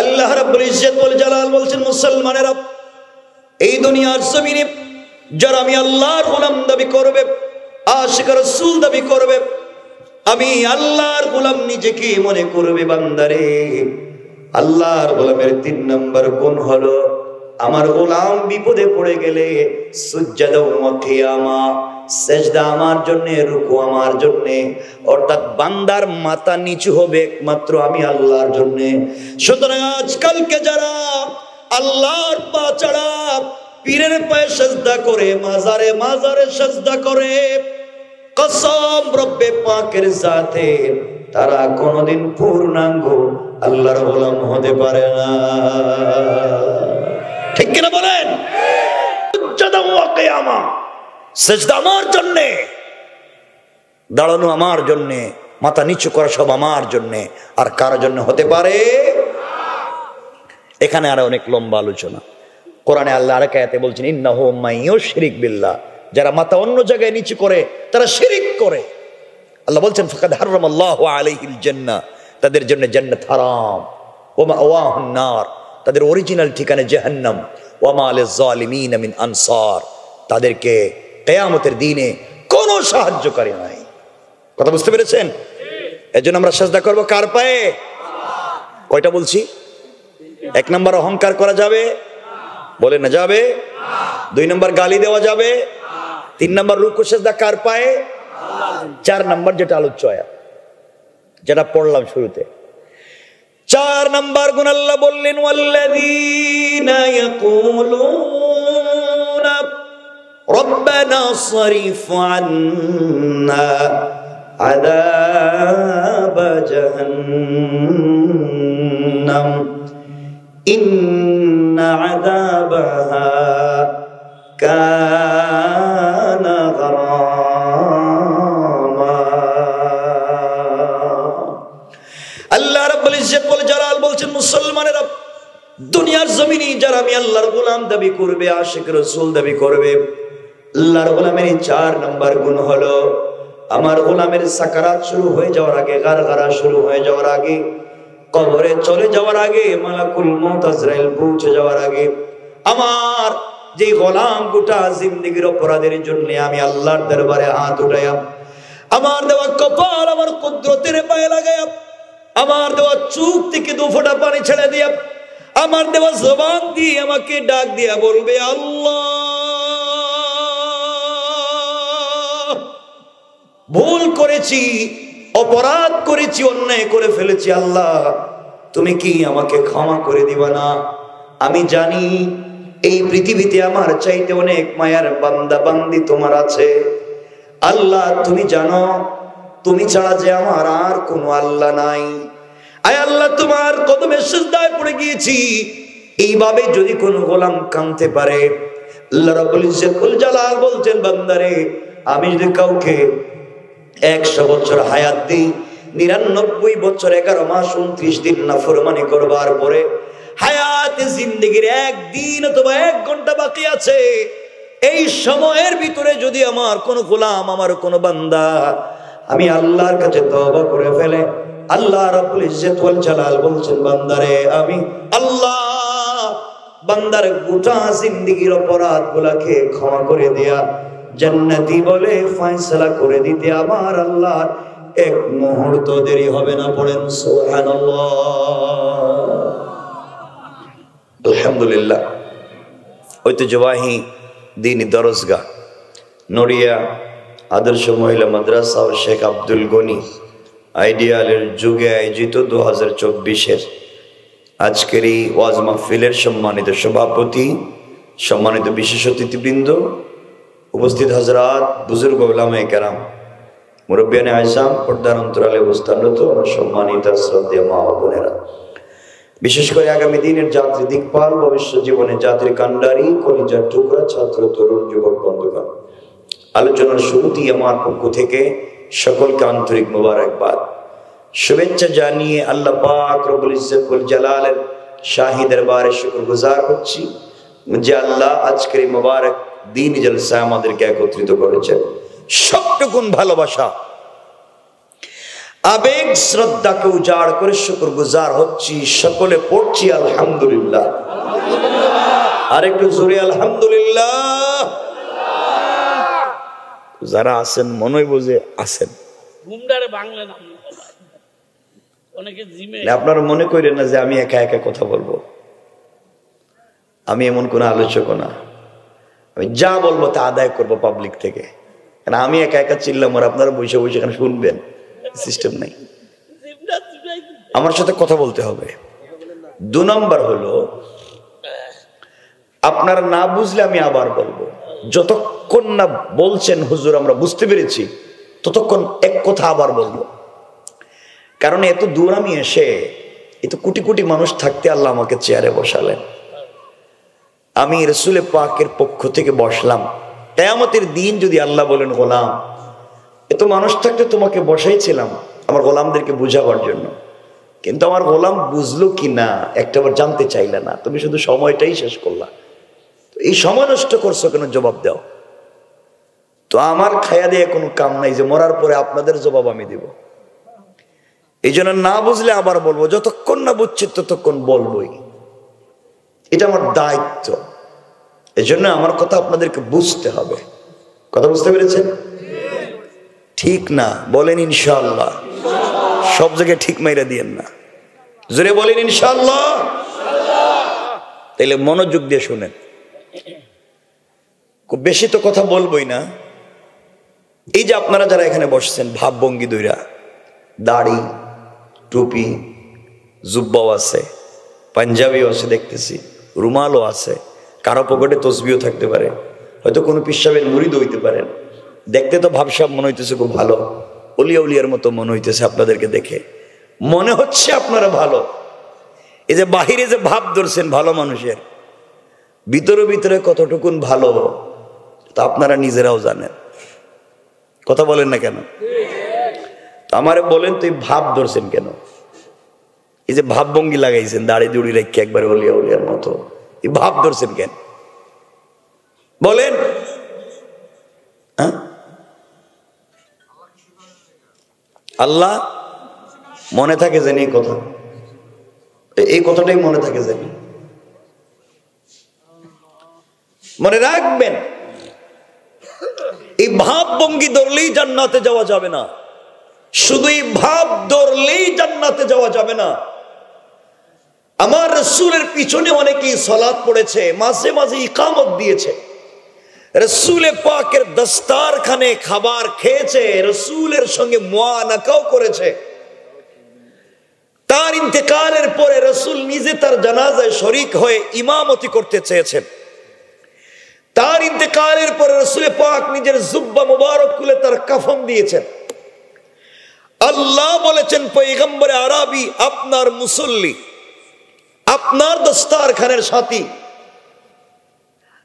আল্লাহ রাব্বুল ইজ্জত ওয়াল জালাল বলছেন, মুসলমানেরা, এই দুনিয়ার জমিনে যারা আমি আল্লাহর গোলাম দাবি করবে, আশিক রাসূল দাবি করবে, আমি আল্লাহর গোলাম নিজেকে মনে করবে, বান্দারে, আল্লাহর গোলামের 3 নাম্বার গুণ হলো, আমার গোলাম বিপদে পড়ে গেলে সুজদা ওয়া কিয়ামা, সেজদা আমার জন্য, রুকু আমার জন্য, অর্থাৎ বান্দার মাথা নিচু হবে একমাত্র আমি আল্লাহর জন্য। সুতরাং আজকালকে যারা আল্লাহর পা ছাড়া পীরের পায়ে সেজদা করে, মাজারে মাজারে সেজদা করে, কসম রব্বে পাকের সাথে তারা কোনদিন পূর্ণাঙ্গ আল্লাহর গোলাম হতে পারে না। ঠিক কিনা বলেন? সুজদা ওয়া কিয়ামা, সেজদা আমার জন্য, দাঁড়ানো আমার জন্যে, মাথা নিচু করা সব আমার জন্যে, আর কার জন্য হতে পারে? এখানে আরো অনেক লম্বা আলোচনা। কোরআনে আল্লাহ আরেক আয়াতে বলছেন, ইন্নাহু মাইয়ুশরিক বিল্লাহ, যারা মাথা অন্য জায়গায় নিচু করে তারা শিরিক করে। আল্লাহ বলছেন, ফাকাদ হারামাল্লাহু আলাইহিল জান্নাহ, তাদের জন্য জান্নাত হারাম। ওয়া মাওয়াহুন নার, তাদের অরিজিনাল ঠিকানা জাহান্নাম। ওয়া মা লিজ জালিমিন মিন আনসার, তাদেরকে কিয়ামতের দিনে কোনো সাহায্যকারী নাই। কথা বুঝতে পেরেছেন? এজন্য আমরা সিজদা করব কার পায়ে? কয়টা বলছি? 1 নম্বর অহংকার করা যাবে? বলে না যাবে। 2 নম্বর গালি দেওয়া যাবে। 3 নম্বর রুকু সিজদা কার পায়ে? 4 নম্বর যেটা আলোচ্য আয়াত, যেটা পড়লাম শুরুতে, 4 নম্বর গুণ আল্লাহ বললেন, ওয়াল্লাযীনা ইয়াকুলুনা রব্বানা সরিফ আন্না আযাব জাহান্নাম ইন্না আযাবাহা কানা গরামা। আল্লাহ রাব্বুল ইজ্জত ওয়াল জালাল বলছেন, মুসলমানেরা, দুনিয়ার জমিনে যারা আমি আল্লাহর গোলাম দাবি করবে, আশিক রাসূল দাবি করবে, আল্লাহর গোলামের 4 নম্বর গুণ হলো, আমার গোলামের সাকারাত শুরু হয়ে যাওয়ার আগে, গারগারা শুরু হয়ে যাওয়ার আগে, কবরে চলে যাওয়ার আগে, মালাকুল মউত আজরাইল পৌঁছে যাওয়ার আগে, আমার যে গোলাম গোটা জিন্দেগীর অপরাধের জন্য আমি আল্লাহর দরবারে হাত উঠাইয়া, আমার দেওয়া কপাল আমার কুদরতের পায়ে লাগাইয়া, আমার দেওয়া চোখ থেকে 2 ফোঁটা পানি ছেড়ে দিয়া, আমার দেওয়া জবান দিয়ে আমাকে ডাক দিয়া বলবে, আল্লাহ, ভুল করেছি, অপরাধ করেছি, অন্যায় করে ফেলেছি, আল্লাহ তুমি কি আমাকে ক্ষমা করে দিবা না? আমি জানি এই পৃথিবীতে আমার চাইতে অনেক মায়ার বান্দা বান্দি তোমার আছে। আল্লাহ তুমি জানো, তুমি ছাড়া যে আমার আর কোনো আল্লাহ নাই। আয় আল্লাহ, তোমার কদমে সিজদায় পড়ে গিয়েছি। এইভাবে যদি কোনো গোলাম কাঁদতে পারে, আল্লাহ রাব্বুল ইজ্জত ওয়াল জালাল বলছেন, বান্দারে, আমি যদি কাউকে 100 বছর হায়াত দিই, 99 বছর 11 মাস 29 দিন নাফরমানি করবার পরে হায়াতে জিন্দেগীর 1 দিন অথবা 1 ঘন্টা বাকি আছে, এই সময়ের ভিতরে যদি আমার কোনো গোলাম, আমার কোনো বান্দা আমি আল্লাহর কাছে তওবা করে ফেলে, আল্লাহ রাব্বুল ইজ্জত ওয়াল জালাল বলছেন, বান্দারে, আমি আল্লাহ বান্দার গোটা জিন্দেগীর অপরাধগুলোকে ক্ষমা করে দেয়া, জান্নাতি বলে ফয়সালা করে দিতে আমার আল্লাহ 1 মুহূর্ত দেরি হবে না। পড়েন সুবহানাল্লাহ। আলহামদুলিল্লাহ। ঐতিহ্যবাহী দ্বীনি দরজগাহ নড়িয়া আদর্শ মহিলা মাদ্রাসা ও শেখ আব্দুল গনি আইডিয়ালের যুগে আয়োজিত 2024-এর আজকের এই ওয়াজ মাহফিলের সম্মানিত সভাপতি, সম্মানিত বিশেষ অতিথিবৃন্দ, উপস্থিত হযরত, বুজুর্গ উলামায়ে কেরাম, মুরব্বিয়ানে আযম, পর্দার অন্তরালে অবস্থানরত আমার সম্মানিত শ্রদ্ধেয় মা ও বোনেরা, বিশেষ করে আগামী দিনের যাত্রী দিকপাল, ভবিষ্যৎ জীবনে যাত্রী কান্ডারি, কলিজার টুকরা ছাত্র, তরুণ, যুবক বন্ধুগণ, আলোচনার শুরুতেই আমার পক্ষ থেকে সকলকে আন্তরিক মোবারকবাদ, শুভেচ্ছা জানিয়ে আল্লাহ পাক রব্বুল ইজ্জত ওয়াল জালালের শাহী দরবারে শুকরগুজার হচ্ছি যে আল্লাহ আজকের এই মোবারক দ্বীনি জলসা আমাদেরকে একত্রিত করেছেন। সবটুকুন ভালোবাসা, আবেগ, শ্রদ্ধাকে উজাড় করে শুকরগুজার হচ্ছি। সকলে পড়ছি আলহামদুলিল্লাহ। আর একটু জোরে আলহামদুলিল্লাহ। যারা আছেন মনে বুঝে আছেন, আপনারা মনে করেন না যে আমি একা একা কথা বলবো। আমি এমন কোন আলোচক না, আমি যা বলবো তা আদায় করবো পাবলিক থেকে। আমি একা একা চিল্লাম আর আপনারা বসে বসে এখানে শুনবেন, সিস্টেম নাই। আমার সাথে কথা বলতে হবে। 2 নম্বর হলো, আপনারা না বুঝলে আমি আবার বলবো। যতক্ষণ না বলছেন হুজুর আমরা বুঝতে পেরেছি, ততক্ষণ এক কথা আবার বলবো। কারণ এত দূর আমি এসে, এত কোটি কোটি মানুষ থাকতে আল্লাহ আমাকে চেয়ারে বসালেন। আমি রাসূলে পাকের পক্ষ থেকে বসলাম। কিয়ামতের দিন যদি আল্লাহ বলেন, গোলাম এত মানুষ থাকতে তোমাকে বসাইছিলাম আমার গোলামদেরকে বুঝাবার জন্য, কিন্তু আমার গোলাম বুঝলো কি না একটাবার জানতে চাইলে না, তুমি শুধু সময়টাই শেষ করলা। এই সময় নষ্ট করছো কেন, জবাব দাও। তো আমার খায়া দিয়ে কোনো কাম নাই যে মরার পরে আপনাদের জবাব আমি দেব। এই জন্য না বুঝলে আবার বলবো, যতক্ষণ না বুঝছি ততক্ষণ বলবোই, এটা আমার দায়িত্ব। এই জন্য আমার কথা আপনাদেরকে বুঝতে হবে। কথা বুঝতে পেরেছেন? ঠিক না বলেন ইনশাআল্লাহ। সব জায়গায় ঠিক মাইরা দিয়েন না, জোরে বলেন ইনশাআল্লাহ। তাইলে মনোযোগ দিয়ে শুনেন, খুব বেশি তো কথা বলবোই না। এই যে আপনারা যারা এখানে বসছেন ভাবভঙ্গি দইরা, দাড়ি টুপি জুব্বাও আছে, পাঞ্জাবিও আছে, দেখতেছি রুমালও আছে, কারো পকেটে তসবিও থাকতে পারে, হয়তো কোনো পিসাবের মুরিদ হইতে পারেন। দেখতে তো ভাবসাব মনে হইতেছে খুব ভালো, অলিয়া উলিয়ার মতো মনে হইতেছে আপনাদেরকে দেখে, মনে হচ্ছে আপনারা ভালো। এই যে বাহিরে যে ভাব ধরছেন ভালো মানুষের, ভিতরে ভিতরে কতটুকুন ভালো তা আপনারা নিজেরাও জানেন। কথা বলেন না কেন? আমারে বলেন তো এই ভাব ধরছেন কেন? এই যে ভাবভঙ্গি লাগাইছেন দাড়ি জুড়ি রেখে একবারে অলিয়া উলিয়ার মতো, এই ভাব ধরছেন কেন বলেন? আল্লাহ মনে থাকে জানি এই কথা, এই কথাটাই মনে থাকে জানি, মনে রাখবেন। এই ভাবভঙ্গি ধরলেই জান্নাতে যাওয়া যাবে না, শুধু এই ভাব ধরলেই জান্নাতে যাওয়া যাবে না। আমার রাসূলের পিছনে অনেকেই সালাত পড়েছে, মাঝে মাঝে ইকামত দিয়েছে, রাসূলে পাকের দস্তারখানে খাবার খেয়েছে, রাসূলের সঙ্গে মুআনাকাও করেছে। তার ইন্তেকালের পরে রাসূল নিজে তার জানাজায় শরীক হয়ে ইমামতি করতে চেয়েছেন। তার ইন্তেকালের পরে রাসূলে পাক নিজের জুব্বা মুবারক খুলে তার কাফন দিয়েছেন। আল্লাহ বলেছেন পয়গম্বরে আরবি আপনার মুসল্লি, আপনার দস্তারখানের সাথী,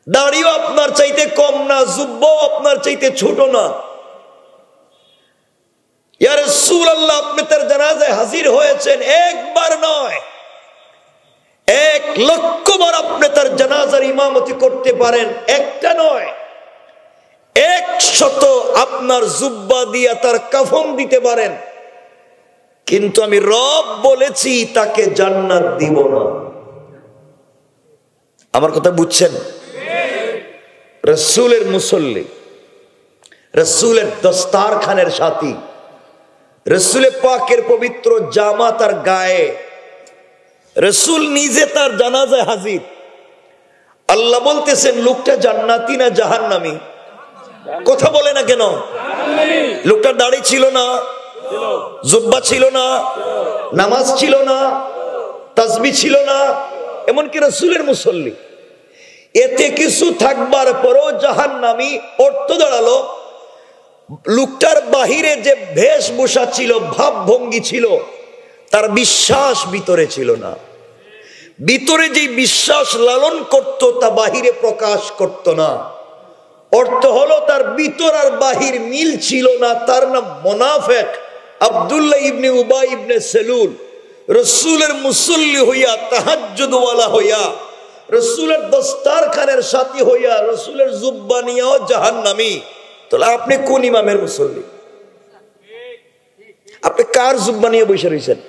দাড়িও আপনার চাইতে কম না, জুব্বাও আপনার চাইতে ছোট না। ইয়া রাসূলুল্লাহ আপনি তার জানাজায় হাজির হয়েছেন, একবার নয় 1,00,000 বার আপনি তার জানাজার ইমামতি করতে পারেন, একটা নয় 100 আপনার জুব্বা দিয়া তার কাফন দিতে পারেন, কিন্তু আমি রব বলেছি তাকে জান্নাত দিব না। আমার কথা বুঝছেন? রাসূলের মুসল্লি, রাসূলের দস্তারখানের সাথী, রাসূলে পাকের পবিত্র জামা তার গায়ে, রাসূল নিজে তার জানাজায় হাজির। আল্লাহ বলতেছেন লোকটা জান্নাতি না জাহান্নামী? কথা বলে না কেন? লোকটার দাড়ি ছিল না, জুব্বা ছিল না, নামাজ ছিল না, তাসবিহ ছিল না, এমনকি রাসূলের মুসল্লি। এতে কিছু থাকবার পরও জাহান্নামী অর্থ দাঁড়ালো লোকটার বাহিরে যে বেশভূষা ছিল, ভাবভঙ্গি ছিল, তার বিশ্বাস ভিতরে ছিল না। ভিতরে যে বিশ্বাস লালন করত তা বাহিরে প্রকাশ করত না। অর্থ হলো তার ভিতর আর বাহির মিল ছিল না, তার নাম মুনাফিক। আব্দুল্লাহ ইবনে উবাই ইবনে সেলুল রাসূলের মুসল্লি হইয়া, তাহাজ্জুদ ওয়ালা হইয়া, রাসূলের দস্তারখানের সাথী হইয়া, রাসূলের জুব্বা নিয়েও জাহান্নামী। তাহলে আপনি কোন ইমামের মুসল্লি? আপনি কার জুব্বা নিয়ে বসে রয়েছেন?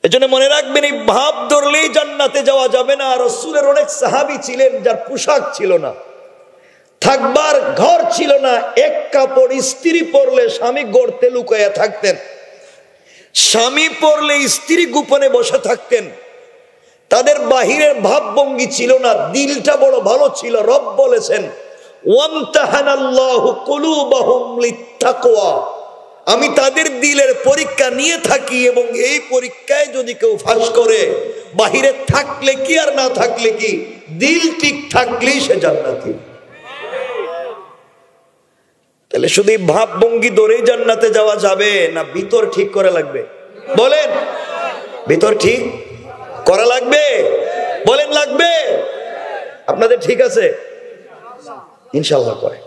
এজন্য মনে রাখবেন এই ভাব ধরলেই জান্নাতে যাওয়া যাবে না। রাসূলের অনেক সাহাবী ছিলেন যার পোশাক ছিল না, থাকবার ঘর ছিল না, এক কাপড় স্ত্রী পরলে স্বামী গর্তে লুকাইয়া থাকতেন, স্বামী পরলে স্ত্রী গোপনে বসে থাকতেন। তাদের বাহিরের ভাবভঙ্গি ছিল না, দিলটা বড় ভালো ছিল। রব বলেছেন ওয়ামতাহানাল্লাহু কুলুবাহুম লিত্তাকওয়া, আমি তাদের দিলের পরীক্ষা নিয়ে থাকি, এবং এই পরীক্ষায় যদি কেউ ফাঁস করে, বাহিরে থাকলে কি আর না থাকলে কি, দিল ঠিক থাকলেই সে জান্নাতি। তাহলে শুধু ভাবভঙ্গি ধরেই জান্নাতে যাওয়া যাবে না, ভিতর ঠিক করা লাগবে? বলেন ভিতর ঠিক করা লাগবে? বলেন লাগবে? আপনাদের ঠিক আছে? ইনশাআল্লাহ করে,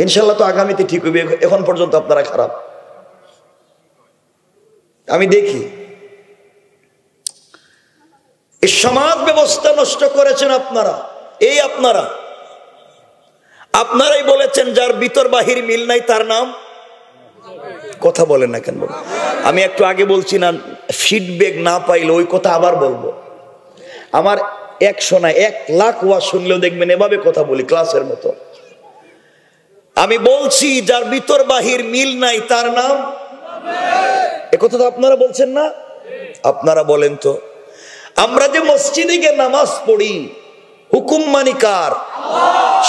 ইনশাল্লাহ তো আগামীতে ঠিক হবে, এখন পর্যন্ত আপনারা খারাপ। আমি দেখি এই সমাজ ব্যবস্থা নষ্ট করেছেন আপনারা। এই আপনারাই বলেছেন যার ভিতর বাহির মিল নাই তার নাম, কথা বলেন না কেন? আমি একটু আগে বলছি না, ফিডব্যাক না পাইলে ওই কথা আবার বলবো। আমার 100 না 1 লাখ ওয়াজ শুনলেও দেখবেন এভাবে কথা বলি ক্লাসের মতো। আমি বলছি যার ভিতর বাহির মিল নাই তার নাম, এ কথা তো আপনারা বলছেন না? আপনারা বলেন তো, আমরা যে মসজিদে গিয়ে নামাজ পড়ি হুকুম মানি কার?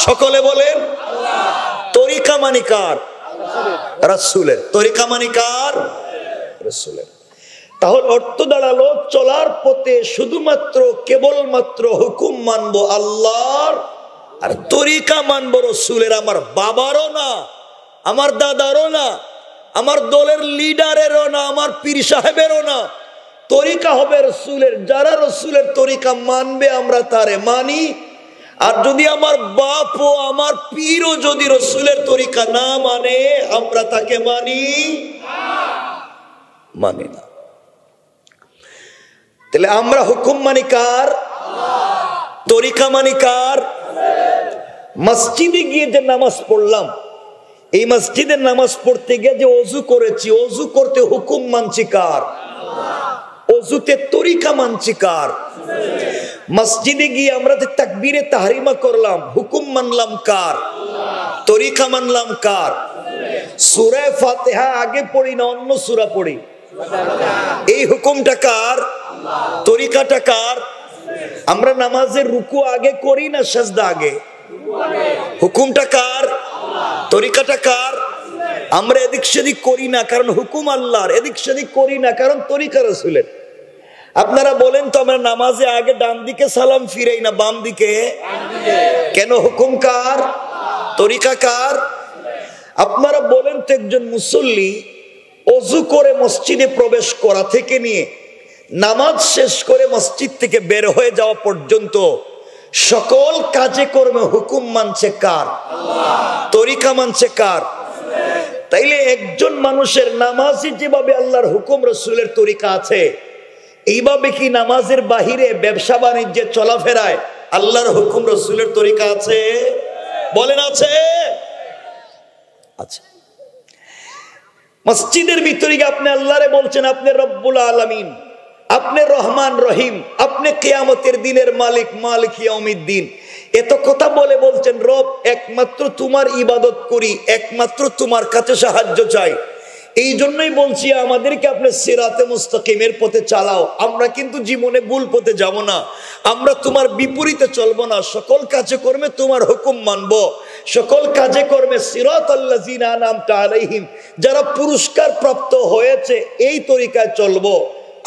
সকলে বলেন। তরিকা মানি কার? রাসূলের। তরিকা মানি কার? রাসূলের। তাহলে অর্থ দাঁড়ালো চলার পথে শুধুমাত্র কেবলমাত্র হুকুম মানবো আল্লাহর, আর তরিকা মানবো রাসূলের। আমার বাবারও না, আমার দাদারও না, আমার দলের লিডারেরও না, আমার পীর সাহেবেরও না। তরিকা হবে রাসূলের। যারা রাসূলের তরিকা মানবে আমরা তারে মানি, আর যদি আমার বাপ ও আমার পীরও যদি রাসূলের তরিকা না মানে আমরা তাকে মানি না। তাহলে আমরা হুকুম মানি কার? তরিকা মানি কার? মসজিদে গিয়ে যে নামাজ পড়লাম, এই মসজিদের নামাজ পড়তে গিয়ে যে ওযু করেছি, ওযু করতে হুকুম মানছি কার? ওযুতে তরিকা মানছি কার? মসজিদে গিয়ে আমরা যে তাকবীরে তাহরিমা করলাম, হুকুম মানলাম কার? তরিকা মানলাম কার? সূরা ফাতিহা আগে পড়ি না অন্য সূরা পড়ি? এই হুকুমটা কার? তরিকাটা কার? আমরা নামাজের রুকু আগে করি না সিজদা আগে? হুকুমটা কার? তরিকাটা কার? আমরা এদিক সেদিক করি না কারণ হুকুম আল্লাহর, এদিক সেদিক করি না কারণ তরিকা রাসূলের। আপনারা বলেন তো আমরা নামাজে আগে ডান দিকে সালাম ফিরাই না বাম দিকে? কেন? হুকুম কার? তরিকা কার? আপনারা বলেন তো একজন মুসল্লি ওযু করে মসজিদে প্রবেশ করা থেকে নিয়ে নামাজ শেষ করে মসজিদ থেকে বের হয়ে যাওয়া পর্যন্ত সকল কাজে কর্মে হুকুম মানছে কার? তরিকা মানছে কার? তাইলে একজন মানুষের নামাজে যেভাবে আল্লাহর হুকুম রাসূলের তরিকা আছে, এইভাবে কি নামাজের বাহিরে ব্যবসা বাণিজ্যে চলাফেরায় আল্লাহর হুকুম রাসূলের তরিকা আছে? বলেন আছে? আচ্ছা, মসজিদের ভিতরে আপনি আল্লাহরে বলছেন আপনি রব্বুল আলামিন, আপনি রহমান রহিম, আপনি কিয়ামতের দিনের মালিক, মালিক ইয়াউমিদ্দিন, এত কথা বলে বলছেন রব একমাত্র তোমার ইবাদত করি, একমাত্র তোমার কাছে সাহায্য চাই। এই জন্যই বলছি আমাদেরকে আপনি সিরাতে মুস্তাকিমের পথে চালাও। আমরা কিন্তু জীবনে ভুল পথে যাব না, আমরা তোমার বিপরীতে চলবো না, সকল কাজে কর্মে তোমার হুকুম মানবো, সকল কাজে কর্মে সিরাতাল্লাযিনা আনআমতা আলাইহিম, যারা পুরস্কার প্রাপ্ত হয়েছে এই তরিকায় চলবো।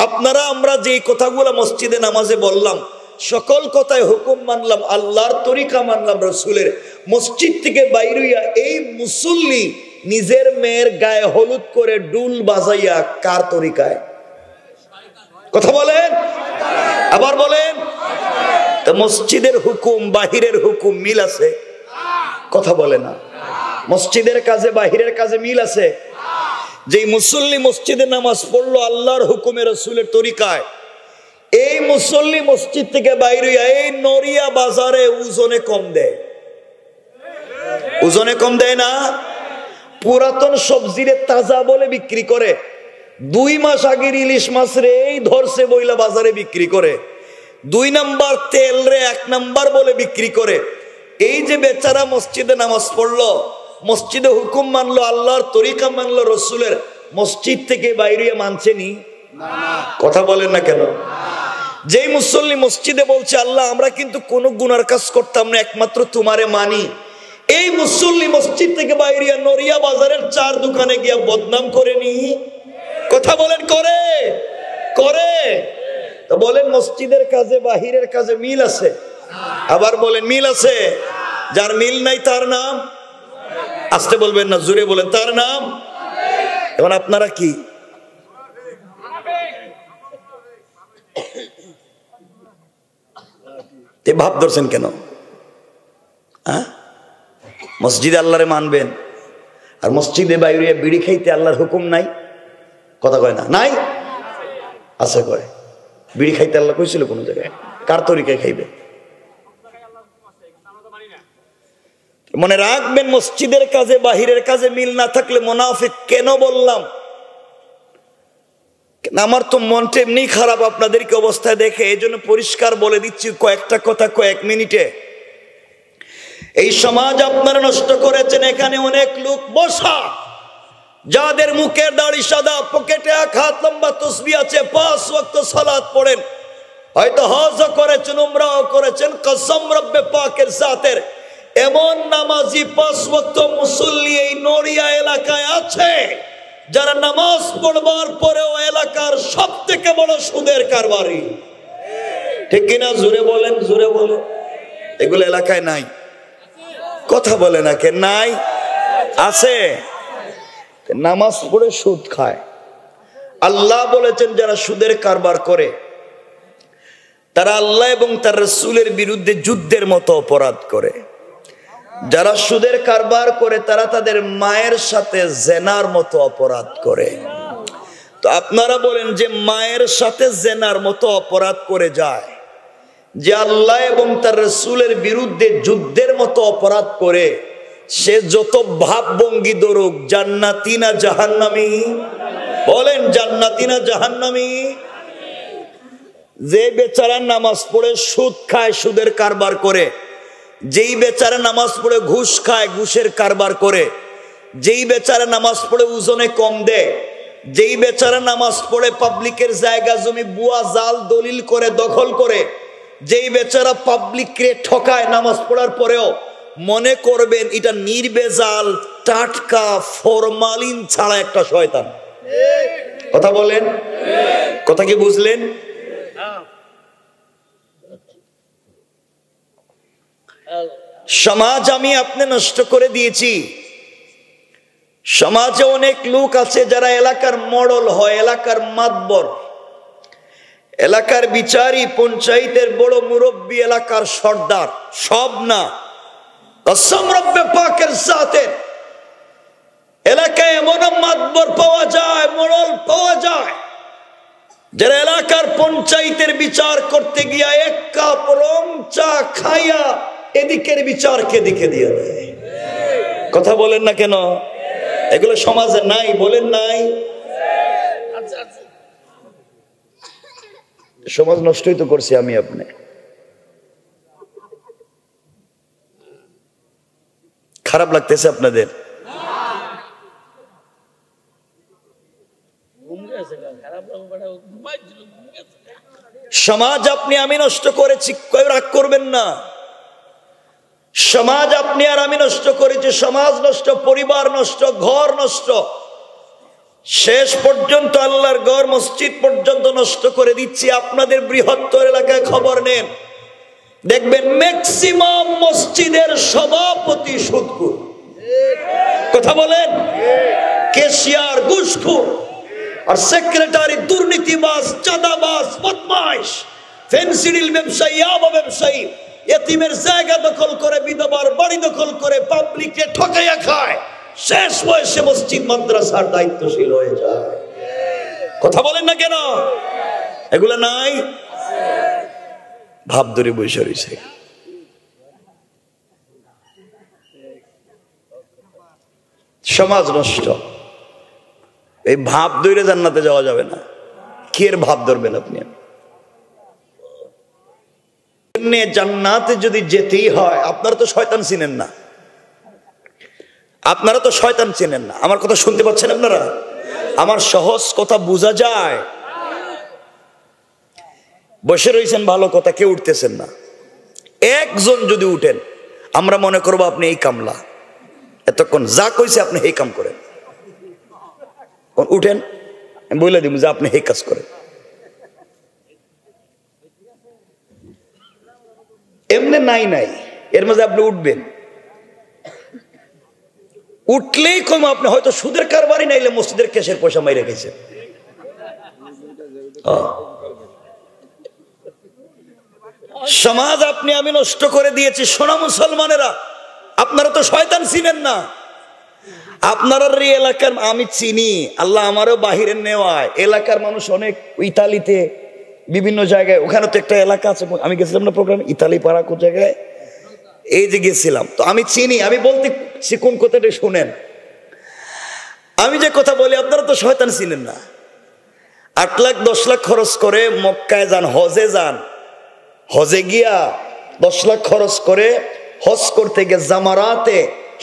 আপনারা আমরা যে কথাগুলো মসজিদে নামাজে বললাম সকল কথায় হুকুম মানলাম আল্লাহর, তরিকা মানলাম রাসূলের। মসজিদ থেকে বাইরে হইয়া এই মুসল্লি নিজের মেয়ের গায়ে হলুদ করে ডুল বাজাইয়া কার তরিকায়? কথা বলেন, আবার বলেন। তো মসজিদের হুকুম বাহিরের হুকুম মিল আছে? কথা বলে না। মসজিদের কাজে বাহিরের কাজে মিল আছে? যেই মুসল্লি মসজিদে নামাজ পড়লো আল্লাহর হুকুমে রাসূলের তরিকায়, এই মুসল্লি মসজিদ থেকে বাইরে এই নড়িয়া বাজারে ওজনে কম দেয়, ওজনে কম দেয় না? পুরাতন সবজিরে তাজা বলে বিক্রি করে, 2 মাস আগের ইলিশ মাছ রে এই ধরছে বইলা বাজারে বিক্রি করে, 2 নাম্বার তেল রে 1 নাম্বার বলে বিক্রি করে। এই যে বেচারা মসজিদে নামাজ পড়লো, মসজিদে হুকুম মানলো আল্লাহর, তরিকা মানলো রাসূলের, মসজিদ থেকে বাইরে মানছে নি? কথা বলেন না কেন? যেই মুসল্লি মসজিদে বলছে আল্লাহ আমরা কিন্তু কোনো গুনার কাজ করতাম না, একমাত্র তোমারে মানি, এই মুসল্লি মসজিদ থেকে বাইরে নড়িয়া বাজারের 4 দোকানে গিয়া বদনাম করেনি? কথা বলেন করে? তো বলেন মসজিদের কাজে বাহিরের কাজে মিল আছে? আবার বলেন মিল আছে? যার মিল নাই তার নাম? আসতে বলবেন না, জোরে বলেন তার নাম। এখন আপনারা কি ভাব ধরছেন কেন? মসজিদে আল্লাহরে মানবেন, আর মসজিদে বাইরে বিড়ি খাইতে আল্লাহর হুকুম নাই? কথা কয় না? নাই আছে কয়। বিড়ি খাইতে আল্লাহ কইছিল কোন জায়গায়? কার তরিকায় খাইবে? মনে রাখবেন, মসজিদের কাজে বাহিরের কাজে মিল না থাকলে মুনাফিক। কেন বললাম? আমার তো মনটা এমনি খারাপ আপনাদেরকে অবস্থায় দেখে, এই জন্য পরিষ্কার বলে দিচ্ছি কয়েকটা কথা কয়েক মিনিটে। এই সমাজ আপনারা নষ্ট করেছেন। এখানে অনেক লোক বসা, যাদের মুখের দাড়ি সাদা, পকেটে 1 হাত লম্বা তসবিহ আছে, 5 ওয়াক্ত সালাত পড়েন, হয়তো হজ করেছেন, উমরাও করেছেন, কসম রব্বে পাকের জাতের এমন নামাজি 5 ওয়াক্ত মুসল্লি এই নড়িয়া এলাকায় আছে, যারা নামাজ পড়বার পরেও এলাকার সবথেকে বড় সুদের কারবারি। ঠিক কিনা? জোরে বলেন, জোরে বলেন। এগুলো এলাকায় নাই? কথা বলে না কে? নাই? আছে। নামাজ পড়ে সুদ খায়। আল্লাহ বলেছেন যারা সুদের কারবার করে তারা আল্লাহ এবং তার রাসূলের বিরুদ্ধে যুদ্ধের মতো অপরাধ করে। যারা সুদের কারবার করে তারা তাদের মায়ের সাথে জেনার মতো অপরাধ করে। তো আপনারা বলেন, যে মায়ের সাথে জেনার মতো অপরাধ করে যায়, যে আল্লাহ এবং তার রাসূলের বিরুদ্ধে যুদ্ধের মতো অপরাধ করে, সে যত ভাবভঙ্গি ধরুক, জান্নাতি না জাহান্নামী? বলেন, জান্নাতি না জাহান্নামী? যে বেচারা নামাজ পড়ে সুদ খায়, সুদের কারবার করে, যেই বেচারা নামাজ পড়ে ঘুষ খায়, ঘুষের কারবার করে, যেই বেচারা নামাজ পড়ে ওজনে কম দেয়, যেই বেচারা নামাজ পড়ে পাবলিকের জায়গা জমি বুয়া জাল দলিল করে দখল করে, যেই বেচারা পাবলিককে ঠকায় নামাজ পড়ার পরেও, মনে করবেন এটা নির্বেজাল টাটকা ফরমালিন ছাড়া একটা শয়তান। কথা বলেন, কথা কি বুঝলেন? সমাজ আমি আপনি নষ্ট করে দিয়েছি। সমাজে অনেক লোক আছে যারা এলাকার মডেল হয়, এলাকার মাতবর, এলাকার বিচারী, পঞ্চায়েতের বড় মুরব্বী, এলাকার সর্দার, সব না, কসম রব্বে পাকের জাতের এলাকায় এমন মাতবর পাওয়া যায়, মডেল পাওয়া যায়, যারা এলাকার পঞ্চায়েতের বিচার করতে গিয়া 1 কাপ রং চা খাইয়া এদিকের বিচারকে দিকে দিয়ে দেয়। কথা বলেন না কেন? এগুলো সমাজে নাই? বলেন নাই? সমাজ নষ্টই তো করছি আমি আপনি। খারাপ লাগতেছে আপনাদের? সমাজ আপনি আমি নষ্ট করেছি, রাগ করবেন না। সমাজ আপনি আর আমি নষ্ট করেছি, সমাজ নষ্ট, পরিবার নষ্ট, ঘর নষ্ট, শেষ পর্যন্ত আল্লাহর ঘর মসজিদ পর্যন্ত নষ্ট করে দিচ্ছি। আপনাদের বৃহত্তর এলাকায় খবর নেন, দেখবেন ম্যাক্সিমাম মসজিদের সভাপতি সুদখোর। কথা বলেন, ক্যাশিয়ার ঘুষখোর, আর সেক্রেটারি দুর্নীতিবাজ, চাঁদাবাজ, বদমাইশ, ফেন্সিডিল ব্যবসায়ী, আবা ব্যবসায়ী, এতিমের জায়গা দখল করে, বিধবার বাড়ি দখল করে, পাবলিককে ঠকাইয়া খায়, শেষ বয়সে মসজিদ মাদ্রাসার দায়িত্বশীল হয়ে যায়। কথা বলেন না কেন? এগুলো নাই? ভাব ধরে বসে রয়েছে। সমাজ নষ্ট। এই ভাব ধরে জান্নাতে যাওয়া যাবে না। কি এর ভাব ধরবেন আপনি? জান্নাতে যদি যেতেই হয়, আপনারা তো শয়তান চিনেন না, আপনারা তো শয়তান চেনেন না। আমার কথা শুনতে পাচ্ছেন আপনারা? আমার সহজ কথা বোঝা যায়? বসে রয়েছেন ভালো কথা, কেউ উঠতেছেন না। একজন যদি উঠেন, আমরা মনে করবো আপনি এই কামলা, এতক্ষণ যা কইছে আপনি এই কাম করেন। উঠেন, আমি বলে দিব যে আপনি এই কাজ করেন। এমনি নাই নাই, এর মাঝে আপনি উঠবেন। উঠলেই কম আপনি হয়তো সুদের কারবারই নাইলে মসজিদের ক্যাশের পয়সা মাইরে গেছেন। সমাজ আপনি আমি নষ্ট করে দিয়েছি। সোনা মুসলমানেরা, আপনারা তো শয়তান চিনেন না। আপনারা এলাকার আমি চিনি, আল্লাহ আমারও বাহিরের নেওয়ায়। এলাকার মানুষ অনেক ইতালিতে বিভিন্ন জায়গায়, ওখানে তো একটা এলাকা আছে, আমি গেছিলাম না প্রোগ্রামে, ইতালি পাড়া কোন জায়গায়, এই যে গেছিলাম, তো আমি চিনি। আমি বলতেছি কোন কথাটা শুনেন। আমি যে কথা বলি আপনারা তো শয়তান চিনেন না। 8 লাখ 10 লাখ খরচ করে মক্কায় যান, হজে যান, হজে গিয়া 10 লাখ খরচ করে হজ করতে গিয়ে জামারাতে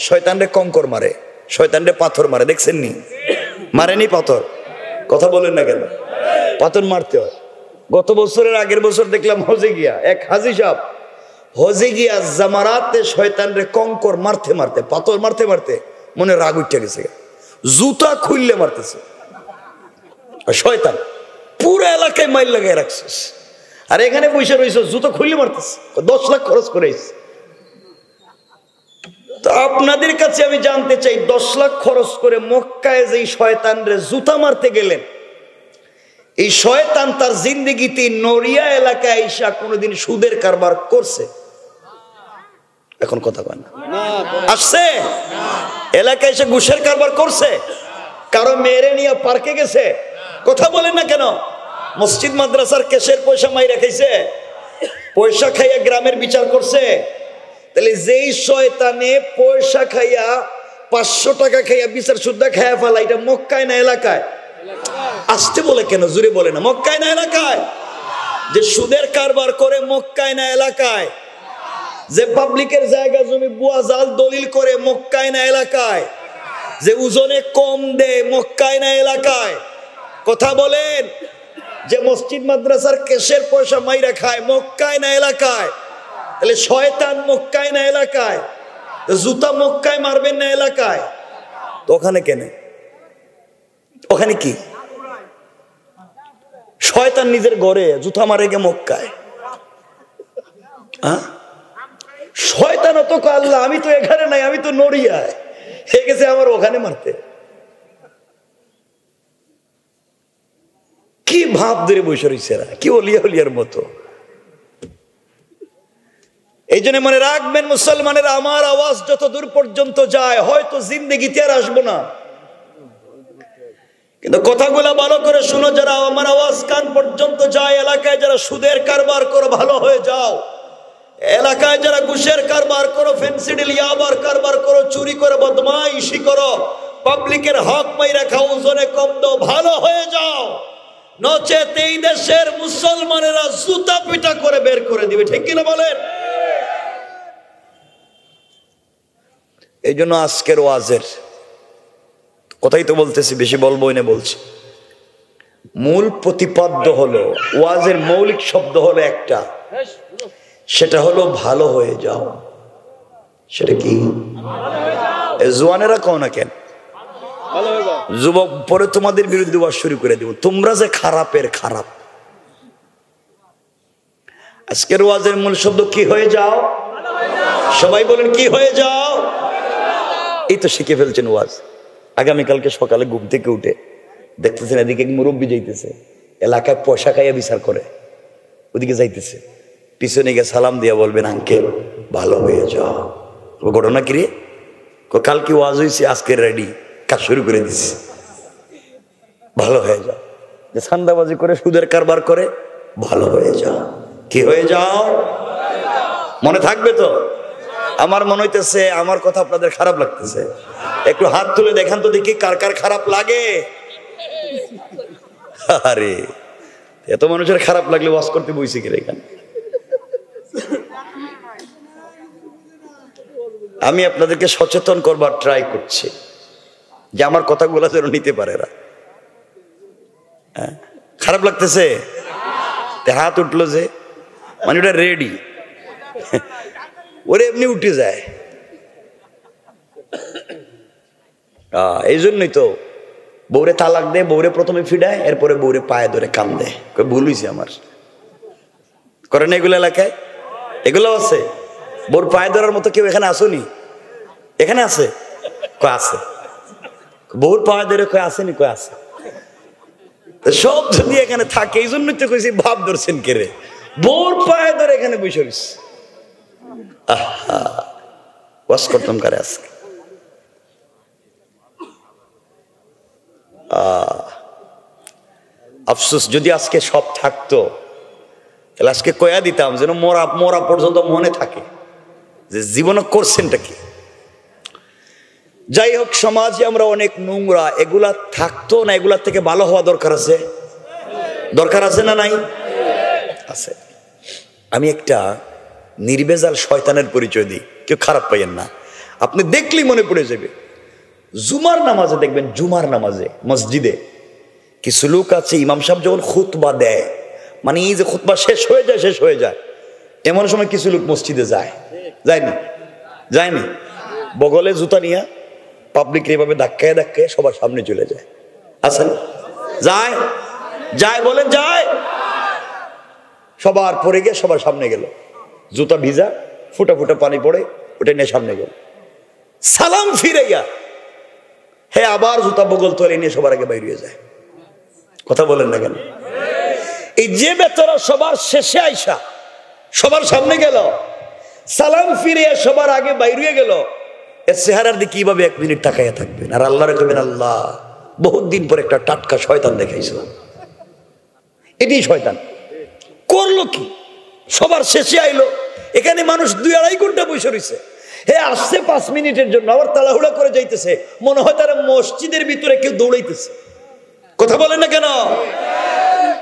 শয়তানরে কঙ্কর মারে, শয়তানরে পাথর মারে, দেখছেন নি? মারেনি পাথর? কথা বলেন না কেন? পাথর মারতে হয়। গত বছরের আগের বছর দেখলাম হজে গিয়া এক হাজি সাহেব হজে গিয়া জামারাতে শয়তানরে কঙ্কর মারতে মারতে, পাথর মারতে মারতে মনে রাগ উঠে গেছে, জুতা খুললে মারতেছে। শয়তান পুরো এলাকায় মাইল লাগাই রাখছিস, আর এখানে বসে রয়েছে জুতো খুললে মারতেছে। 10 লাখ খরচ করেছে। তো আপনাদের কাছে আমি জানতে চাই, 10 লাখ খরচ করে মক্কায় যে শয়তানরে জুতা মারতে গেলেন, এই শয়তান তার জিন্দেগিতে নড়িয়া এলাকায় আইসা কোনোদিন সুদের কারবার করছে? এখন কথা বলেন, আসছে? এলাকায় এসে ঘুষের কারবার করছে? কারো মেয়েরে নিয়ে পার্কে গেছে? কথা বলেন না কেন? মসজিদ মাদ্রাসার কেশের পয়সা মাইরা খাইছে? পয়সা খাইয়া গ্রামের বিচার করছে? তাহলে যেই শয়তানে পয়সা খাইয়া 500 টাকা খাইয়া বিচার শুদ্ধা খাইয়া ফেলা, এটা মক্কায় না এলাকায়? আসতে বলে কেন? জুড়ে বলে না। মক্কায় না এলাকায়? যে সুদের কারবার করে মক্কায় না এলাকায়? যে পাবলিকের জায়গা জমি বুয়া জাল দলিল করে মক্কায় না এলাকায়? যে ওজনে কম দে মক্কায় না এলাকায়? কথা বলেন। যে মসজিদ মাদ্রাসার কেশের পয়সা মাইরা খায় মক্কায় না এলাকায়? তাহলে শয়তান মক্কায় না এলাকায়? জুতা মক্কায় মারবেন না এলাকায়? তো ওখানে কেন? ওখানে কি? শয়তান নিজের ঘরে, জুতা মারে গে মক্কায়? শয়তান তো আল্লাহ, আমি তো এখানে নাই, আমি তো নড়িয়ায়, হে গেছে আমার ওখানে মারতে। কি ভাব ধরে বসে রয়েছে, কি অলিয়া হলিয়ার মতো। এই জন্য মনে রাখবেন মুসলমানের, আমার আওয়াজ যত দূর পর্যন্ত যায়, হয়তো জিন্দেগিতে আর আসবো না, কিন্তু কথাগুলা ভালো করে শুনো। যারা আমার আওয়াজ কান পর্যন্ত যায়, এলাকায় যারা সুদের কারবার করো ভালো হয়ে যাও, এলাকায় যারা ঘুষের কারবার করো, ফেন্সিডিল ইয়াবার কারবার করো, চুরি করে বদমাইশি করো, পাবলিকের হক মাইরা খাও, ওজনে কম দাও, ভালো হয়ে যাও। নচেত এই দেশের মুসলমানেরা জুতা পিটা করে বের করে দিবে। ঠিক কিনা বলেন? এই জন্য আজকের ওয়াজের কথাই তো বলতেছি, বেশি বলবো না বলছি। মূল প্রতিপাদ্য হলো, ওয়াজের মৌলিক শব্দ হলো একটা, সেটা হলো ভালো হয়ে যাও। সেটা কি? জোয়ানেরা কও না কেন? যুবক পরে তোমাদের বিরুদ্ধে ওয়াজ শুরু করে দেব, তোমরা যে খারাপের খারাপ। আজকের ওয়াজের মূল শব্দ কি হয়ে যাও? সবাই বলেন কি হয়ে যাও? এই তো শিখে ফেলছেন ওয়াজ। আগামীকালকে সকালে ঘুম থেকে উঠে দেখতেছেন এদিকে মুরব্বী যাইতেছে, এলাকায় পয়সা খাইয়া বিচার করে, ওদিকে যাইতেছে, পিছনে গিয়ে সালাম দিয়া বলবেন আঙ্কেল ভালো হয়ে যাও। ঘটনা কি রে? কালকে ওয়াজ হয়েছে, আজকে রেডি, কাজ শুরু করে দিছি, ভালো হয়ে যাও। যে সান্দাবাজি করে সুদের কারবার করে, ভালো হয়ে যাও। কি হয়ে যাও? মনে থাকবে তো? আমার মনে হইতেছে আমার কথা আপনাদের খারাপ লাগতেছে। একটু হাত তুলে দেখান তো দেখি কার কার খারাপ লাগে। আরে এত মানুষের খারাপ লাগলে ওয়াজ করতে বইছি কি এখানে? আমি আপনাদেরকে সচেতন করবার ট্রাই করছি যে আমার কথাগুলো যেন নিতে পারে এরা। খারাপ লাগতেছে? হাত উঠলো যে, মানে ওটা রেডি, ওরে এমনি উঠে যায়। এই জন্যই তো বউরে তালাক দেয়, বউরে প্রথমে ফিডায়, এরপরে বউরে পায়ে ধরে কান দেয়, ভুল হয়েছে আমার। করেন এগুলো এলাকায়? এগুলো আছে? বউর পায়ে ধরার মতো কেউ এখানে আসেনি? এখানে আছে? কয় আছে। বউর পায়ে ধরে কয় আসেনি? কয় আছে। সব যদি এখানে থাকে, এই জন্যই তো কইছি ভাব ধরছেন কে রে, বউর পায়ে ধরে এখানে বসে রয়েছে। ওয়াজ করতাম কারে আজকে। আফসোস যদি আজকে সব থাকতো তাহলে আজকে কয়া দিতাম, যেন মরা মরা পর্যন্ত মনে থাকে যে জীবনে করছেনটা কি। যাই হোক, সমাজে আমরা অনেক নোংরা, এগুলা থাকতো না, এগুলার থেকে ভালো হওয়া দরকার আছে। দরকার আছে না নাই? আছে। আমি একটা নির্ভেজাল শয়তানের পরিচয় দিই, কেউ খারাপ পাইয়েন না, আপনি দেখলেই মনে পড়ে যাবে। জুমার নামাজে দেখবেন, জুমার নামাজে মসজিদে কিছু লোক আছে, ইমাম সাহেব যখন খুতবা দেয়, মানে এই যে খুতবা শেষ হয়ে যায় এমন সময় কিছু লোক মসজিদে যায়নি বগলে জুতা নিয়ে পাবলিক এভাবে ধাক্কায় সবার সামনে চলে যায়। আছেন? যায় বলেন, যায়। সবার পরে গিয়ে সবার সামনে গেল, জুতা ভিজা, ফুটা পানি পড়ে, ওটা নিয়ে সামনে গেল, সালাম ফিরে গিয়া হ্যাঁ আবার জুতা বগল তোলে নিয়ে সবার আগে বাইরে যায়। কথা বলেন না কেন? এই যে বেচারা সবার শেষে আইসা সবার সামনে গেল, সালাম ফিরে সবার আগে বাইরে গেল, এর চেহারার দিকে কিভাবে 1 মিনিট তাকাইয়া থাকবেন? আর আল্লাহরে কইবেন, আল্লাহ বহুত দিন পর একটা টাটকা শয়তান দেখাইছিলাম। এটাই শয়তান। করলো কি? সবার শেষে আইলো, এখানে মানুষ 2-2.5 ঘন্টা বসে রয়েছে, হে আসছে 5 মিনিটের জন্য, আবার তাড়াহুড়া করে যাইতেছে, মনে হয় তারা মসজিদের ভিতরে কেউ দৌড়াইতেছে। কথা বলেন না কেন?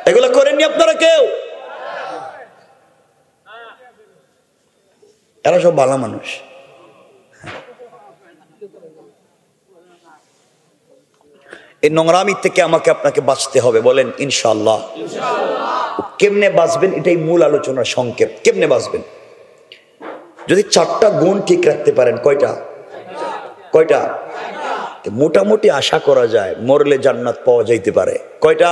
এগুলা করেননি আপনারা কেউ? এরা সব ভালো মানুষ। এই নোংরামি থেকে আমাকে আপনাকে বাঁচতে হবে, বলেন ইনশাআল্লাহ। কেমনে বাঁচবেন এটাই মূল আলোচনার সংক্ষেপ। কেমনে বাঁচবেন? যদি 4টা গুণ ঠিক রাখতে পারেন। কয়টা? মোটামুটি আশা করা যায় মরলে জান্নাত পাওয়া যাইতে পারে। কয়টা?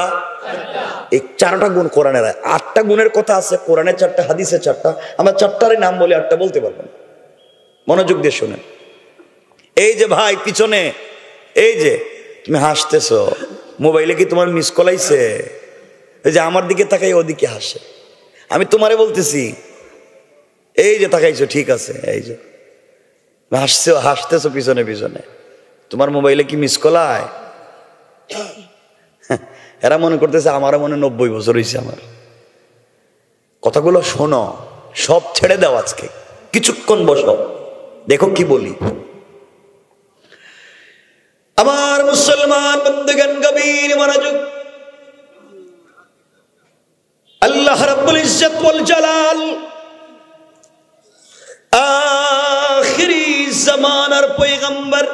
এই 4টা গুণ কোরআনের। 8টা গুণের কথা আছে কোরআনে, 4টা হাদিসে 4টা। আমরা 4টারই নাম বলে 8টা বলতে পারবো না। মনোযোগ দিয়ে শোনেন। এই যে ভাই পিছনে, এই যে তুমি হাসতেছ, মোবাইলে কি তোমার মিস কল আইছে? এই যে আমার দিকে তাকাই ওদিকে হাসে, আমি তোমারে বলতেছি এই যে তাকাইছো, ঠিক আছে, এই যে হাসতেছো পিছনে, তোমার মোবাইলে কি মিস কল আয়? এরা মনে করতেছে আমারও মনে 90 বছর হয়েছে। আমার কথাগুলো শোনো, সব ছেড়ে দাও, আজকে কিছুক্ষণ বসো, দেখো কি বলি। আমার মুসলমান বন্ধুগণ, গভীর মনোযোগ। আল্লাহ রাব্বুল ইজ্জত ওয়াল জালাল আখিরি জামানার পয়গম্বর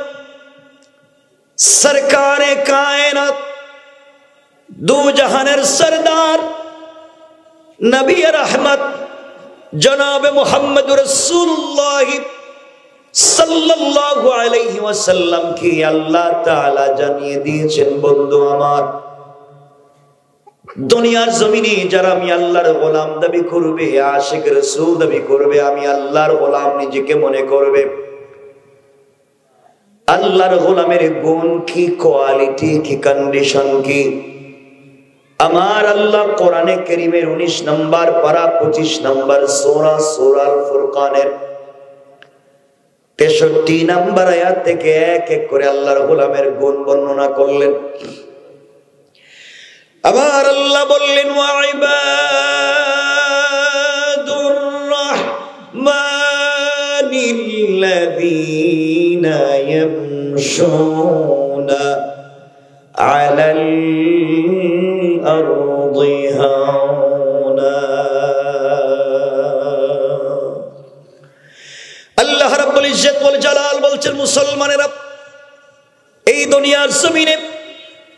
সরকারে কায়নাত, দু জাহানের সরদার, নবী রহমত জনাব মুহাম্মদুর রাসূলুল্লাহ সাল্লাল্লাহু আলাইহি ওয়াসাল্লাম কি আল্লাহ তাআলা জানিয়ে দিয়েছেন, বন্ধু আমার, দুনিয়ার জমিনে যারা আমি আল্লাহর গোলাম দাবি করবে, আশিক রাসূল দাবি করবে, আমি আল্লাহর গোলাম নিজেকে মনে করবে, আল্লাহর গোলামের গুণ কি, কোয়ালিটি কি, কন্ডিশন কি, আমার আল্লাহ কোরআনে কারীমের 19 নম্বর পারা 25 নম্বর সূরা সূরাল ফুরকানের 63 নম্বর আয়াত থেকে এক এক করে আল্লাহর গোলামের গুণ বর্ণনা করলেন। আবার আল্লাহ বললেন, ওয়া ইবাদুর রাহমানিল্লাযীনা ইয়ামশুনা আলাল আরদি হাওনা। আল্লাহ রাব্বুল ইজ্জত ওয়াল জালাল বলছেন, মুসলমানেরা, এই দুনিয়ার জমিনে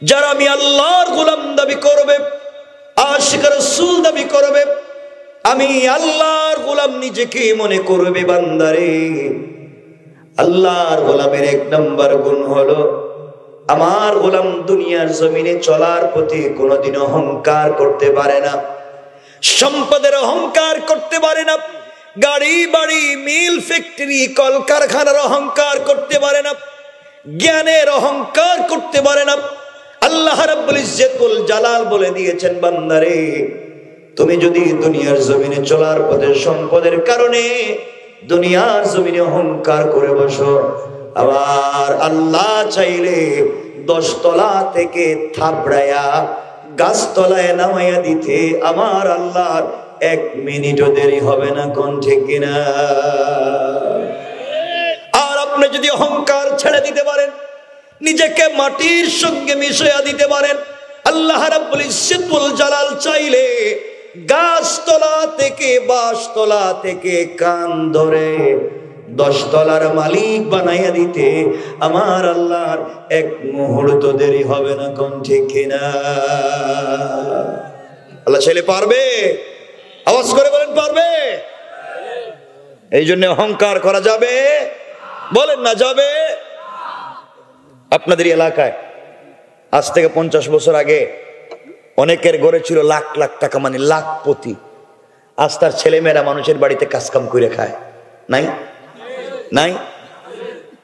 যারা আমি আল্লাহর গোলাম দাবি করবে, আশিক রাসূল দাবি করবে, আমি আল্লাহর গোলাম নিজেকে মনে করবে, বান্দারে, আল্লাহর গোলামের 1 নম্বর গুণ হলো, আমার গোলাম দুনিয়ার জমিনে চলার প্রতি কোনোদিন অহংকার করতে পারে না, সম্পদের অহংকার করতে পারে না, গাড়ি বাড়ি মিল ফ্যাক্টরি কলকারখানার অহংকার করতে পারে না, জ্ঞানের অহংকার করতে পারে না। আল্লাহ রাব্বুল ইজ্জতুল জালাল বলে দিয়েছেন, বান্দারে, তুমি যদি দুনিয়ার জমিনে চলার পথে সম্পদের কারণে দুনিয়ার জমিনে অহংকার করে বসো, আবার আল্লাহ চাইলে 10 তলা থেকে থাপড়ায়া গাছতলায় নামাইয়া দিতে আমার আল্লাহর 1 মিনিটও দেরি হবে না। কোন ঠিক কিনা? আর আপনি যদি অহংকার ছেড়ে দিতে পারেন, নিজেকে মাটির সঙ্গে মিশিয়ে দিতে পারেন, আল্লাহ রাব্বুল ইজ্জতুল জালাল চাইলে গাছতলা থেকে বাঁশতলা থেকে কান ধরে 10 তলার মালিক বানাইয়া দিতে আমার আল্লাহর 1 মুহূর্ত দেরি হবে না। কোন ঠিক কিনা? আল্লাহ চাইলে পারবে। আওয়াজ করে বলেন পারবে। এই জন্য অহংকার করা যাবে? বলেন না যাবে। আপনাদের এলাকায় আজ থেকে 50 বছর আগে অনেকের ঘরে ছিল লাখ লাখ টাকা, মানে লাখপতি। আজ তার ছেলেমেয়েরা মানুষের বাড়িতে কাজকাম করে খায়, নাই নাই।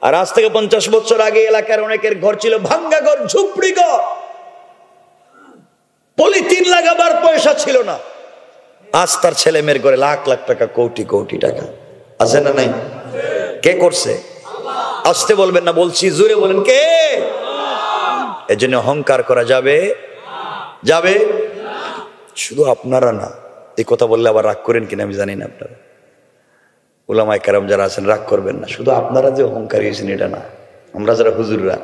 আর আজ থেকে 50 বছর আগে এলাকার অনেকের ঘর ছিল ভাঙ্গা ঘর, ঝুপড়ি ঘর, পলিথিন লাগাবার পয়সা ছিল না। আজ তার ছেলেমেয়ের ঘরে লাখ লাখ টাকা, কোটি কোটি টাকা। আছে না নাই? কে করছে? আসতে বলবেন না, বলছি জোরে বলেন কে? এজন্য অহংকার করা যাবে? যাবে? শুধু আপনারা না, এই কথা বললে আবার রাগ করেন কিনা আমি জানি না। আপনারা উলামায়ে কেরাম যারা আছেন রাগ করবেন না। শুধু আপনারা যে অহংকারী হয়েছেন এটা না, আমরা যারা হুজুররা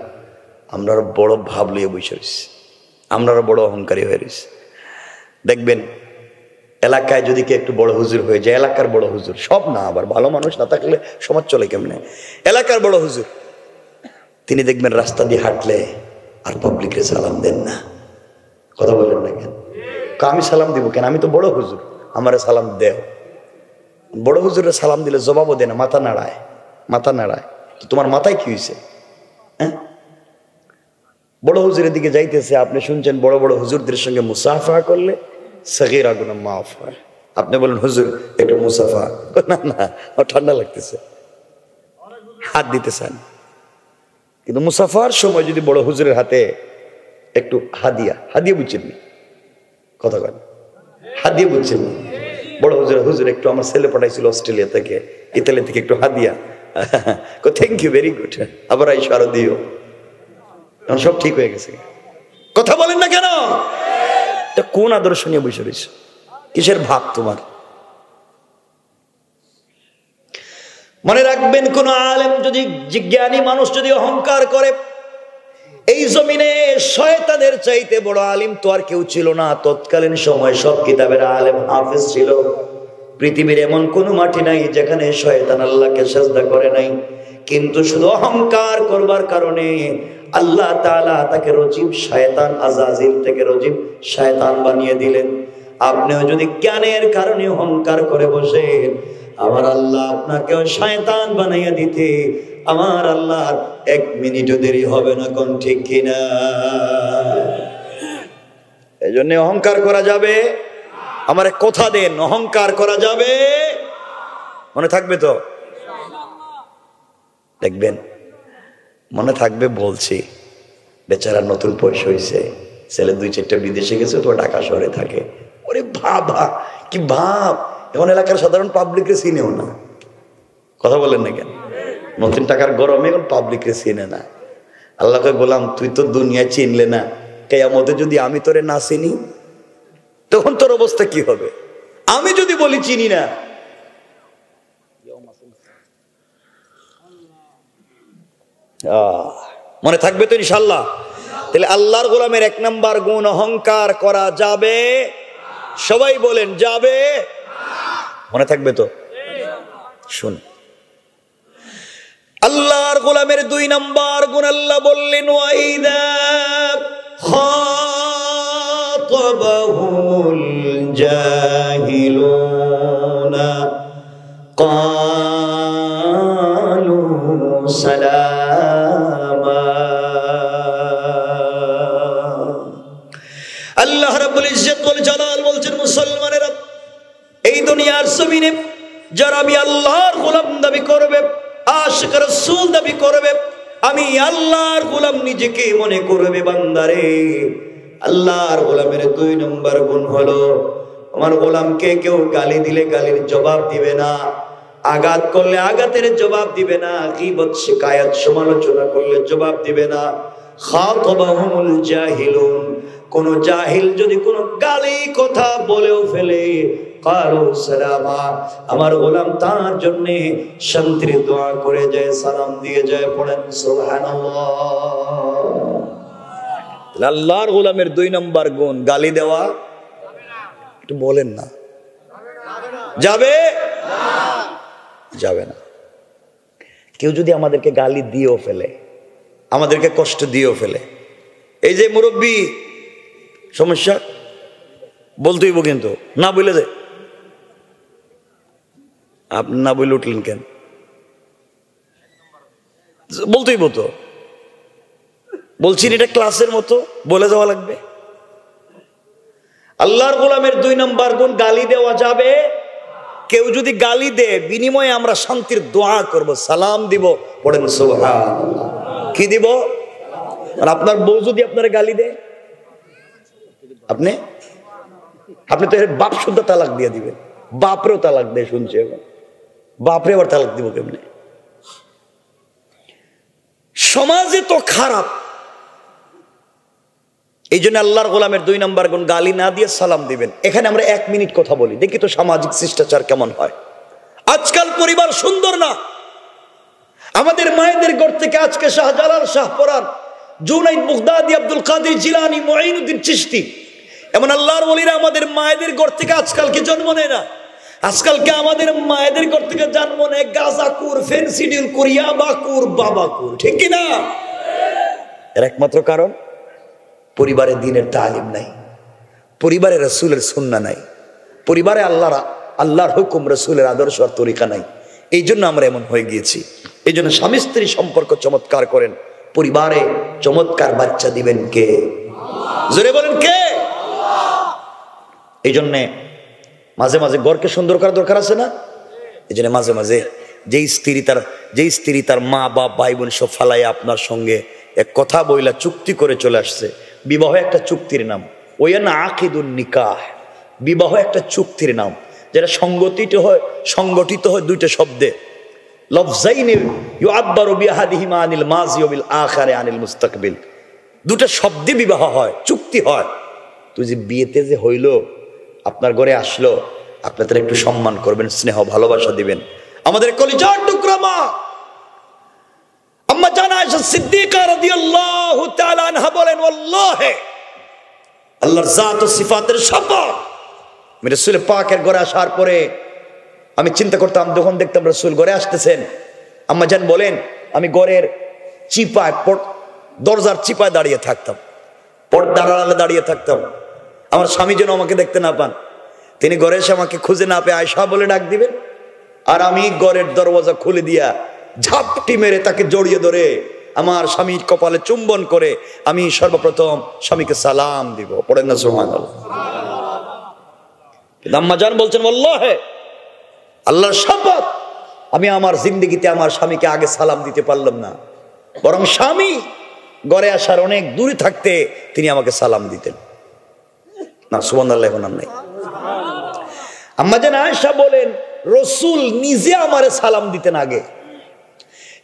আমরা বড় ভাব লইয়ে বসে রয়েছি, আমরা বড় অহংকারী হয়ে রয়েছি। দেখবেন এলাকায় যদি কে একটু বড় হুজুর হয়ে যায়, এলাকার বড় হুজুর, সব না, আবার ভালো মানুষ না থাকলে সমাজ চলে কেমনে? এলাকার বড় হুজুর তিনি দেখবেন রাস্তা দিয়ে হাঁটলে আর পাবলিকরে সালাম দেন না। কথা বলেন না কেন? আমি সালাম দিব কেন? আমি তো বড় হুজুর, আমারে সালাম দেও। বড় হুজুরের সালাম দিলে জবাবও দেয় না, মাথা নাড়ায়, মাথা নাড়ায়। তো তোমার মাথায় কি হয়েছে? হ্যাঁ, বড় হুজুরের দিকে যাইতেছে, আপনি শুনছেন বড় বড় হুজুরদের সঙ্গে মুসাফা করলে সগীরা গুনাহ মাফ হয়। আপনি বলেন হুজুর একটু মুসাফা, না না ঠান্ডা লাগতেছে, হাত দিতে চান। কিন্তু মুসাফার সময় যদি বড় হুজুরের হাতে একটু হাদিয়া, হাদিয়া বুঝছেন নি? কথা বলেন, হাদিয়া বুঝছেন নি? বড় হুজুর, হুজুর একটু আমার ছেলে পাঠাইছিল অস্ট্রেলিয়া থেকে, ইতালি থেকে, একটু হাদিয়া। থ্যাংক ইউ, ভেরি গুড, আবার আইসো আরো দিও। এখন সব ঠিক হয়ে গেছে। কথা বলেন না কেন? কোন আদর্শ নিয়ে বসে রয়েছ? কিসের ভাব তোমার? মনে রাখবেন, কোন আলেম যদি, জ্ঞানী মানুষ যদি অহংকার করে, এই জমিনে শয়তানের চাইতে বড় আলিম তো আর কেউ ছিল না। তৎকালীন সময় সব কিতাবের আলেম হাফেজ ছিল। পৃথিবীর এমন কোন মাটি নাই যেখানে শয়তান আল্লাহকে সিজদা করে নাই। কিন্তু শুধু অহংকার করবার কারণে আল্লাহ তাআলা তাকে রজিম শয়তান, আজাজিল থেকে রজিম শয়তান বানিয়ে দিলেন। আপনিও যদি জ্ঞানের কারণে অহংকার করে বসেন, আমার আল্লাহ আপনাকেও শয়তান বানাইয়া দিতে আমার আল্লাহর 1 মিনিটও দেরি হবে না। কোন ঠিক কিনা? এই জন্য অহংকার করা যাবে? আমার কথা দেন, অহংকার করা যাবে? মনে থাকবে তো? দেখবেন মনে থাকবে। বলছি, বেচারা নতুন পয়সা হয়েছে, ছেলে 2-4টা বিদেশে গেছে, তো ঢাকা শহরে থাকে। ওরে ভাবা কি ভাব! এখন এলাকার সাধারণ পাবলিকরে চিনেও না। কথা বলেন না কেন? নতুন টাকার গরমে এখন পাবলিকরে চিনে না। আল্লাহকে বললাম, তুই তো দুনিয়া চিনলে না, কিয়ামতে যদি আমি তোরে না চিনি তখন তোর অবস্থা কি হবে? আমি যদি বলি চিনি না, মনে থাকবে তো ইনশাল্লাহ? তাহলে আল্লাহর গোলামের 1 নাম্বার গুণ অহংকার করা যাবে? সবাই বলেন যাবে? মনে থাকবে তো? শুন, আল্লাহর গোলামের 2 নাম্বার গুণ আল্লাহ বললেন, ওয়াইদা খাতাবাহুল জাহিলুনা ক্বালু সালামা। আল্লাহ রাব্বুল ইজ্জত ওয়াল জালাল বলছেন, মুসলমানেরা, এই দুনিয়ার জমিনে যারা আমি আল্লাহর গোলাম দাবি করবে, আশিক রাসূল দাবি করবে, আমি আল্লাহর গোলাম নিজেকে মনে করবে, বান্দারে, আল্লাহর গোলামের 2 নম্বর গুণ হলো, আমার গোলামকে কেউ গালি দিলে গালির জবাব দিবে না, আঘাত করলে আঘাতের জবাব দিবে না, গীবত শিকায়াত সমালোচনা করলে জবাব দিবে না। খাতাবাহুমুল জাহিলুন, কোন জাহিল যদি কোন গালি কথা বলেও ফেলে, কালু সালামা, আমার গোলাম তার জন্য শান্তির দোয়া করে যায়, সালাম দিয়ে যায়। পড়েন সুবহানাল্লাহ। আল্লাহর গোলামের 2 নম্বর গুণ গালি দেওয়া। একটু বলেন না, যাবে যাবে না। কেউ যদি আমাদেরকে গালি দিয়েও ফেলে, আমাদেরকে কষ্ট দিয়েও ফেলে, এই যে মুরব্বী সমস্যা বলতেই কিন্তু না বলে দে, আপনি না বলে উঠলেন কেন? বলতেই বলতো, বলছি এটা ক্লাসের মতো বলে যাওয়া লাগবে। আল্লাহর গোলামের 2 নম্বর গুণ গালি দেওয়া যাবে। কেউ যদি গালি দেয়, বিনিময়ে আমরা শান্তির দোয়া করব, সালাম দিব। পড়েন সুবহানাল্লাহ। কি দিব? আর আপনার বউ যদি আপনার গালি দেয়, আপনি তো বাপ শুদ্ধ তালাক দিয়ে দিবেন। বাপরেও তালাক দেয় শুনছে, এখন বাপরে আবার তালাক দিব কেমনে? সমাজে তো খারাপ। এই জন্য আল্লাহর গোলামের 2 নম্বর গুণ গালি না দিয়ে সালাম দিবেন। এখানে আমরা 1 মিনিট কথা বলি, দেখি তো সামাজিক শিষ্টাচার কেমন হয়। আজকাল পরিবার সুন্দর না। আমাদের মায়েদের ঘর থেকে আজকে শাহজালাল, শাহপরান, জুনাইদ বাগদাদি, আব্দুল কাদের জিলানী, মুঈনুদ্দিন চিশতি, এমন আল্লাহর ওলিরা আমাদের মায়েদের ঘর থেকে আজকালকে জন্ম নেয় না। আজকালকে আমাদের মায়েদের ঘর থেকে জন্ম নেয় গাঁজাকুর, ফেনসিডিল কুর, ইয়াবাকুর, বাবাকুর, ঠিক কিনা? এর একমাত্র কারণ পরিবারে দ্বীনের তালিম নাই, পরিবারে রাসূলের সুন্নাহ নাই, পরিবারে আল্লাহর হুকুম, রাসূলের আদর্শ আর তরিকা নাই। এই জন্য আমরা এমন হয়ে গিয়েছি। এই জন্য স্বামী স্ত্রী সম্পর্ক চমৎকার করেন, পরিবারে চমৎকার বাচ্চা দিবেন কে? জোরে বলেন কে? এই জন্যে মাঝে মাঝে ঘরকে সুন্দর করার দরকার আছে না? এই জন্য মাঝে মাঝে যেই স্ত্রী তার মা বাপ ভাই বোন সব ফালাই আপনার সঙ্গে এক কথা বইলা চুক্তি করে চলে আসছে। বিবাহ একটা চুক্তির নাম, ওয়া না আকিদুন নিকাহ। বিবাহ একটা চুক্তির নাম, যেটা সংগঠিত হয় 2টা শব্দে, লফজাইনি ইউআব্বারু বিআহাদিহিমা আনিল মাজি ওয়া বিল আখারি আনিল মুস্তাকবিল। 2টা শব্দে বিবাহ হয়, চুক্তি হয়। তুই যে বিয়েতে যে হইল, আপনার ঘরে আসলো, আপনি তার একটু সম্মান করবেন, স্নেহ ভালোবাসা দিবেন। আমাদের কলিজার টুকরা মা আম্মা জান আয়েশা সিদ্দিকা রাদিয়াল্লাহু তাআলা আনহা বলেন, ওয়াল্লাহি, আল্লাহর জাত ও সিফাতের শপথ, আমি রাসূল পাকের ঘরে আসার পরে আমি চিন্তা করতাম, যখন দেখতাম রাসূল ঘরে আসতেছেন, আম্মা জান বলেন আমি ঘরের চিপায়, দরজার চিপায় দাঁড়িয়ে থাকতাম, পর্দার আড়ালে দাঁড়িয়ে থাকতাম, আমার স্বামী যেন আমাকে দেখতে না পান। তিনি ঘরে এসে আমাকে খুঁজে না পেয়ে আয়েশা বলে ডাক দিবেন, আর আমি ঘরের দরওয়াজা খুলে দিয়া ঝাপটি মেরে তাকে জড়িয়ে ধরে আমার স্বামীর কপালে চুম্বন করে আমি সর্বপ্রথম স্বামীকে সালাম দিব। পড়েন না সুবহানাল্লাহ। আম্মা জান বলছেন, আল্লাহে, আল্লাহর শপথ, আমি আমার জিন্দেগিতে আমার স্বামীকে আগে সালাম দিতে পারলাম না, বরং স্বামী ঘরে আসার অনেক দূরে থাকতে তিনি আমাকে সালাম দিতেন না। সুবহানাল্লাহ এখন নাই। আম্মা জান আয়েশা বলেন, রাসূল নিজে আমারে সালাম দিতেন আগে।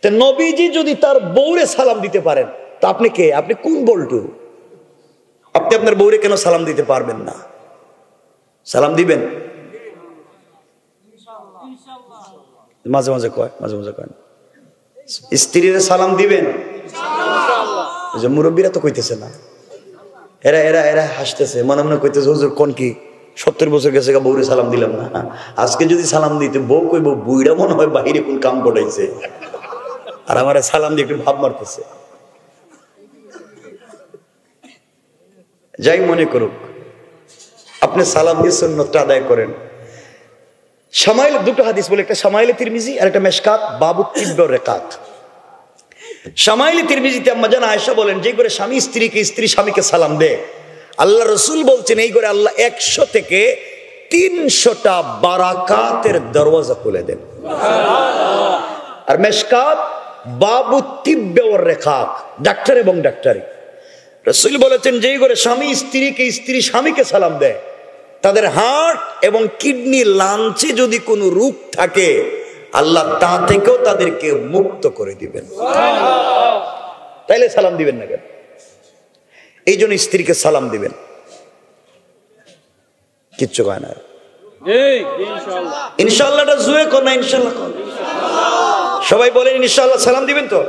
তো নবীজি যদি তার বউরে সালাম দিতে পারেন, তা আপনি কে? আপনি কোন বল্টু? আপনি আপনার বউরে কেন সালাম দিতে পারবেন না? সালাম দিবেন? মাঝে মাঝে কয়, মাঝে মাঝে কয় স্ত্রীরে সালাম দিবেন? যে মুরব্বীরা তো কইতেছে না, এরা এরা এরা হাসতেছে, মনে মনে কইতেছে, হুজুর কোন কি 70 বছর গেছে বউরে সালাম দিলাম না। আজকে যদি সালাম দিতে, বউ কইব বুইড়া মনে হয় বাহিরে কোন কাম ঘটাইছে, আর আমার সালাম দিয়ে একটু ভাব মারতেছে। যাই মনে করুক, আপনি সালাম দিয়ে সুন্নতটা আদায় করেন। শামাইল 2টো হাদিস বলে, একটা শামাইলে তিরমিজি আর একটা মেশকাত বাবু তিব্বর রেকাত। শামাইলে তিরমিজিতে আম্মা জান আয়েশা বলেন, যে করে স্বামী স্ত্রীকে, স্ত্রী স্বামীকে সালাম দেয়, আল্লাহ রাসূল বলছেন এই করে আল্লাহ 100 থেকে 300টা বারাকাতের দরওয়াজা খুলে দেন। আর মেশকাত বাবু তিব্বর রেকাত, ডাক্তার এবং ডাক্তারি। রাসূল বলেছেন, যেই করে স্বামী স্ত্রীকে, স্ত্রী স্বামীকে সালাম দেয়, তাদের হার্ট এবং কিডনি লাঞ্চে যদি কোনো রোগ থাকে, আল্লাহ তা থেকেও তাদেরকে মুক্ত করে দিবেন। তাইলে সালাম দিবেন না কেন? এই জন্য স্ত্রীকে সালাম দিবেন। কিচ্ছু কয় না ইনশাআল্লাহটা জুয়ে কর না, ইনশাআল্লাহ কর। সবাই বলেন ইনশাআল্লাহ সালাম দিবেন তো?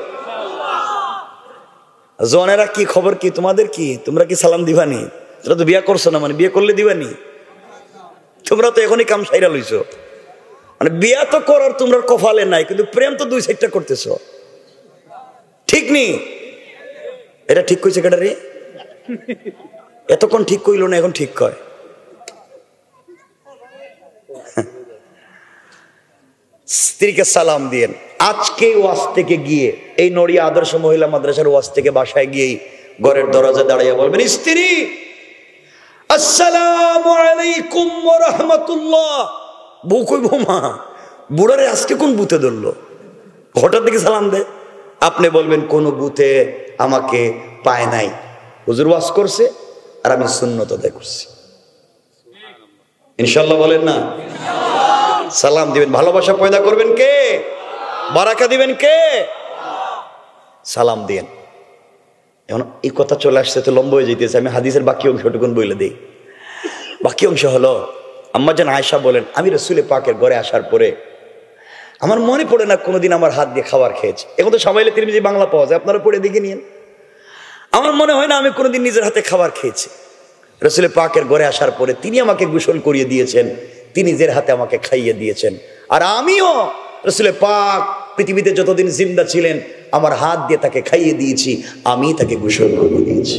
জোয়ানেরা কি খবর, কি তোমাদের, কি তোমরা কি সালাম দিবানি? তোমরা তো বিয়া করছো না, মানে বিয়ে করলে দিবানি? তোমরা তো এখনই কাম সাইরা লইছো, মানে বিয়া তো করার তোমরা কপালে নাই, কিন্তু প্রেম তো দুই সাইডটা করতেছো। ঠিক নি? এটা ঠিক কইছে কেডা রে? এতক্ষণ ঠিক কইলো না, এখন ঠিক কয়। স্ত্রীকে সালাম দিয়েন। আজকে ওয়াজ থেকে গিয়ে এই নড়িয়া আদর্শ মহিলা মাদ্রাসার ওয়াজ থেকে বাসায় গিয়েই ঘরের দরজা দাঁড়িয়ে বলবেন, স্ত্রী আসসালামু আলাইকুম ওয়া রাহমাতুল্লাহ। বউ কইব, মা বুড়ারে আজকে কোন বুতে ধরলো, হঠাৎ দিকে সালাম দে। আপনি বলবেন, কোন বুতে আমাকে পায় নাই, হুজুর ওয়াজ করছে আর আমি সুন্নত আদায় করছি। ইনশাআল্লাহ বলেন না? সালাম দিবেন। ভালোবাসা পয়দা করবেন কে? বারাকা দিবেন কে? সালাম দিয়েন। এখন এই কথা চলে আসছে তো লম্বা হয়ে যেতেছে, আমি হাদিসের বাকি অংশটুকুন বলে দিই। বাকি অংশ হলো, আম্মা জান আয়েশা বলেন, আমি রাসূল পাকের ঘরে আসার পরে আমার মনে পড়ে না কোনোদিন আমার হাত দিয়ে খাবার খেয়েছি। এখন তো সবাই তিরমিজি বাংলা পাওয়া যায়, আপনারা পড়ে দেখে নিন। আমার মনে হয় না আমি কোনোদিন নিজের হাতে খাবার খেয়েছি। রাসূল পাকের ঘরে আসার পরে তিনি আমাকে গোসল করিয়ে দিয়েছেন, তিনি নিজের হাতে আমাকে খাইয়ে দিয়েছেন। আর আমিও রাসূল পাক পৃথিবীতে যতদিন জিন্দা ছিলেন আমার হাত দিয়ে তাকে খাইয়ে দিয়েছি, আমি তাকে গোসল করিয়ে দিয়েছি।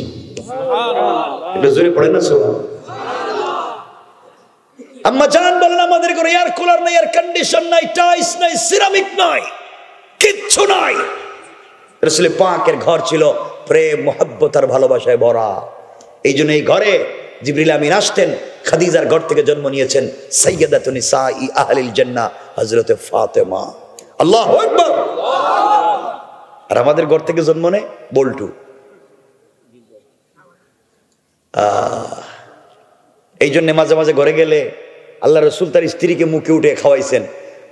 এটা জোরে পড়েন না সুবহানাল্লাহ। আম্মা জান বলেন, আমাদের ঘরে এয়ার কুলার নাই, এয়ার কন্ডিশন নাই, টাইলস নাই, সিরামিক নাই, কিচ্ছু নাই। রাসূল পাকের ঘর ছিল প্রেম, মহব্বত আর ভালোবাসায় ভরা। এই জন্য এই ঘরে জিবরিল আমিন আসতেন। খাদিজার ঘর থেকে জন্ম নিয়েছেন সাইয়্যিদাতুন নিসাই আহলিল জান্নাহ হযরত ফাতেমা। আল্লাহু আকবার। আর আমাদের ঘর থেকে জন্ম নেয় বল্টু। এই জন্য মাঝে মাঝে ঘরে গেলে আল্লাহ রাসূল তার স্ত্রীকে মুখে উঠে খাওয়াইছেন,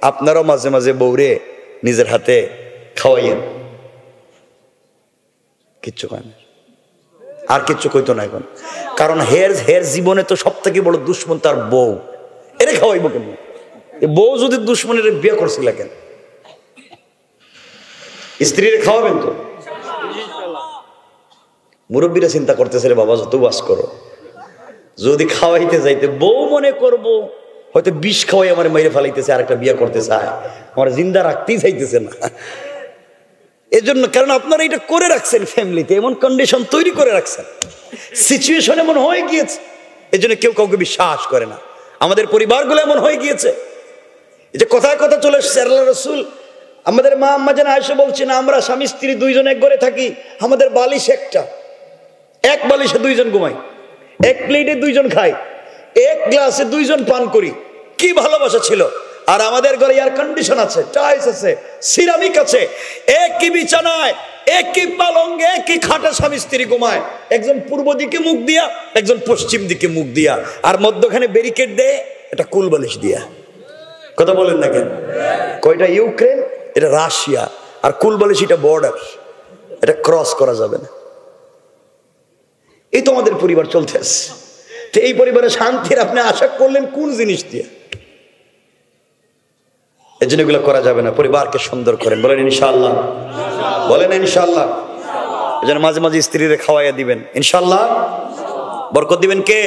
আপনারাও মাঝে মাঝে বউরে নিজের হাতে খাওয়াইয়েন। কিচ্ছু কয় না, আর কিচ্ছু কইতো না এখন, কারণ হের জীবনে তো সব থেকে বড় দুশ্মন তার বউ। এরে খাওয়াইবো কেন? বউ যদি দুশ্মনের বিয়ে করছিল কেন? স্ত্রীরে খাওয়াবেন তো? মুরব্বীরা চিন্তা করতেছে, রে বাবা যত বাস করো, যদি খাওয়াইতে যাইতে বউ মনে করবো হয়তো বিষ খাওয়াই আমার মেরে ফেলাইতেছে, আর একটা বিয়ে করতে চায়, আমার জিন্দা রাখতেই চাইতেছে না। এজন্য, কারণ আপনারা এটা করে রাখছেন, ফ্যামিলিতে এমন কন্ডিশন তৈরি করে রাখছেন, সিচুয়েশন এমন হয়ে গিয়েছে, এজন্য কেউ কাউকে বিশ্বাস করে না। আমাদের পরিবারগুলো এমন হয়ে গিয়েছে, এই যে কথায় কথা চলে এসেছে। আল্লাহ রাসূল, আমাদের মা আম্মা জান আয়েশা বলছেন, আমরা স্বামী স্ত্রী দুইজন এক ঘরে থাকি, আমাদের বালিশ একটা, এক বালিশে দুইজন ঘুমাই, এক প্লেটে দুইজন খাই, এক গ্লাসে দুইজন পান করি। কি ভালোবাসা ছিল! আর আমাদের ঘরে এয়ার কন্ডিশন আছে, টাইলস আছে, সিরামিক আছে, একই বিছানায়, একই পালঙ্গে, একই খাটে স্বামী স্ত্রী ঘুমায়, একজন পূর্ব দিকে মুখ দিয়া, একজন পশ্চিম দিকে মুখ দিয়া, আর মধ্যখানে ব্যারিকেড দেয় এটা কুল বালিশ দিয়া। কথা বলেন না কেন? কয়টা ইউক্রেন, এটা রাশিয়া, আর কুল বালিশ এটা বর্ডার, এটা ক্রস করা যাবে না। এই তো আমাদের পরিবার চলতে আসছে। তো এই পরিবারে শান্তির আপনি আশা করলেন কোন জিনিস দিয়ে? এই জন্য এগুলো করা যাবে না। পরিবারকে সুন্দর করেন, বলেন ইনশাআল্লাহ, বলেন ইনশাআল্লাহ। এই জন্য মাঝে মাঝে স্ত্রীরে খাওয়াইয়া দিবেন, ইনশাআল্লাহ বরকত দিবেন কে?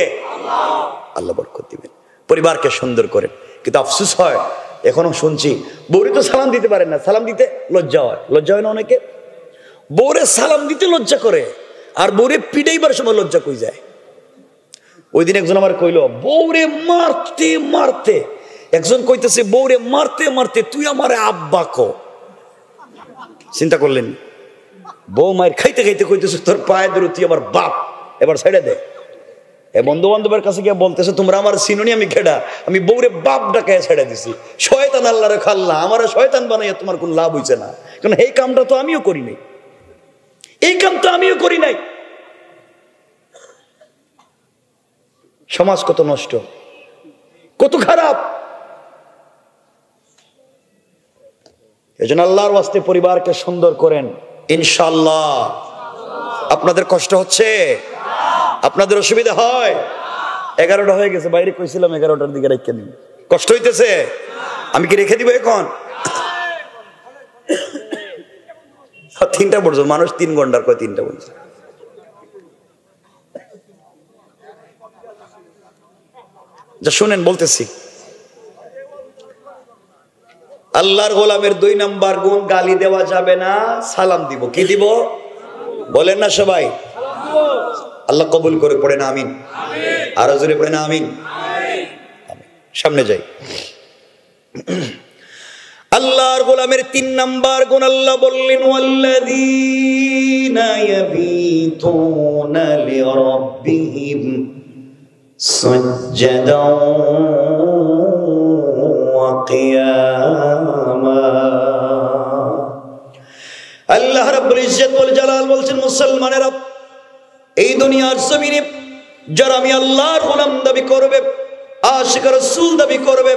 আল্লাহ বরকত দিবেন। পরিবারকে সুন্দর করেন। কিন্তু আফসোস হয়, এখনো শুনছি বউরে তো সালাম দিতে পারেন না, সালাম দিতে লজ্জা হয়। লজ্জা হয় না অনেকে? বউরে সালাম দিতে লজ্জা করে, আর বউরে পিটাইবার সময় লজ্জা কই যায়। ওই দিন একজন আমার কইল, বউরে মারতে মারতে, একজন কইতেছে বউরে মারতে মারতে তুই আমার আব্বা কো। চিন্তা করলেন? বউ মায়ের খাইতে খাইতে কইতেছে তোর পায়ে ধরে তুই আমার বাপ, এবার ছেড়ে দে। এ বন্ধু বান্ধবের কাছে গিয়ে বলতেছে তোমরা আমার চিনুনি, আমি খেডা, আমি বউরে বাপ ডাকায় ছেড়ে দিছি। শয়তান আল্লাহরে খাল্লা, আমার শয়তান বানাইয়া তোমার কোন লাভ হইছে না, কারণ এই কামটা তো আমিও করি নাই, এই কাম তো আমিও করি নাই। সমাজ কত নষ্ট, কত খারাপ। এজন্য আল্লাহর ওয়াস্তে পরিবারকে সুন্দর করেন ইনশাআল্লাহ। আপনাদের কষ্ট হচ্ছে? আপনাদের অসুবিধা হয়? 11টা হয়ে গেছে, বাইরে কইছিলাম 11টার দিকে রেখে দিন। কষ্ট হইতেছে? আমি কি রেখে দিব এখন? 3টা পর্যন্ত মানুষ 3 ঘন্টার কয় 3টা পর্যন্ত। যা শুনেন বলতেছি, আল্লাহর গোলামের 2 নাম্বার গুণ, গালি দেওয়া যাবে না, সালাম দিব। কি দিব বলেন না সবাই? আল্লাহ কবুল করে, পড়েন আমিন। আরো জোরে পড়েন আমিন। সামনে যাই। আল্লাহর গোলামের 3 নাম্বার গুণ আল্লাহ বললেন, ওয়াল্লাযীনা ইয়াবিতুনা লিরাব্বিহিম সুজদান ওয়া কিয়ামা। আল্লাহ রাব্বুল ইজ্জত ওয়াল জালাল বলছেন, মুসলমানেরা, এই দুনিয়ার জমিনে যারা আমি আল্লাহর গোলাম দাবি করবে, আশিক রাসূল দাবি করবে,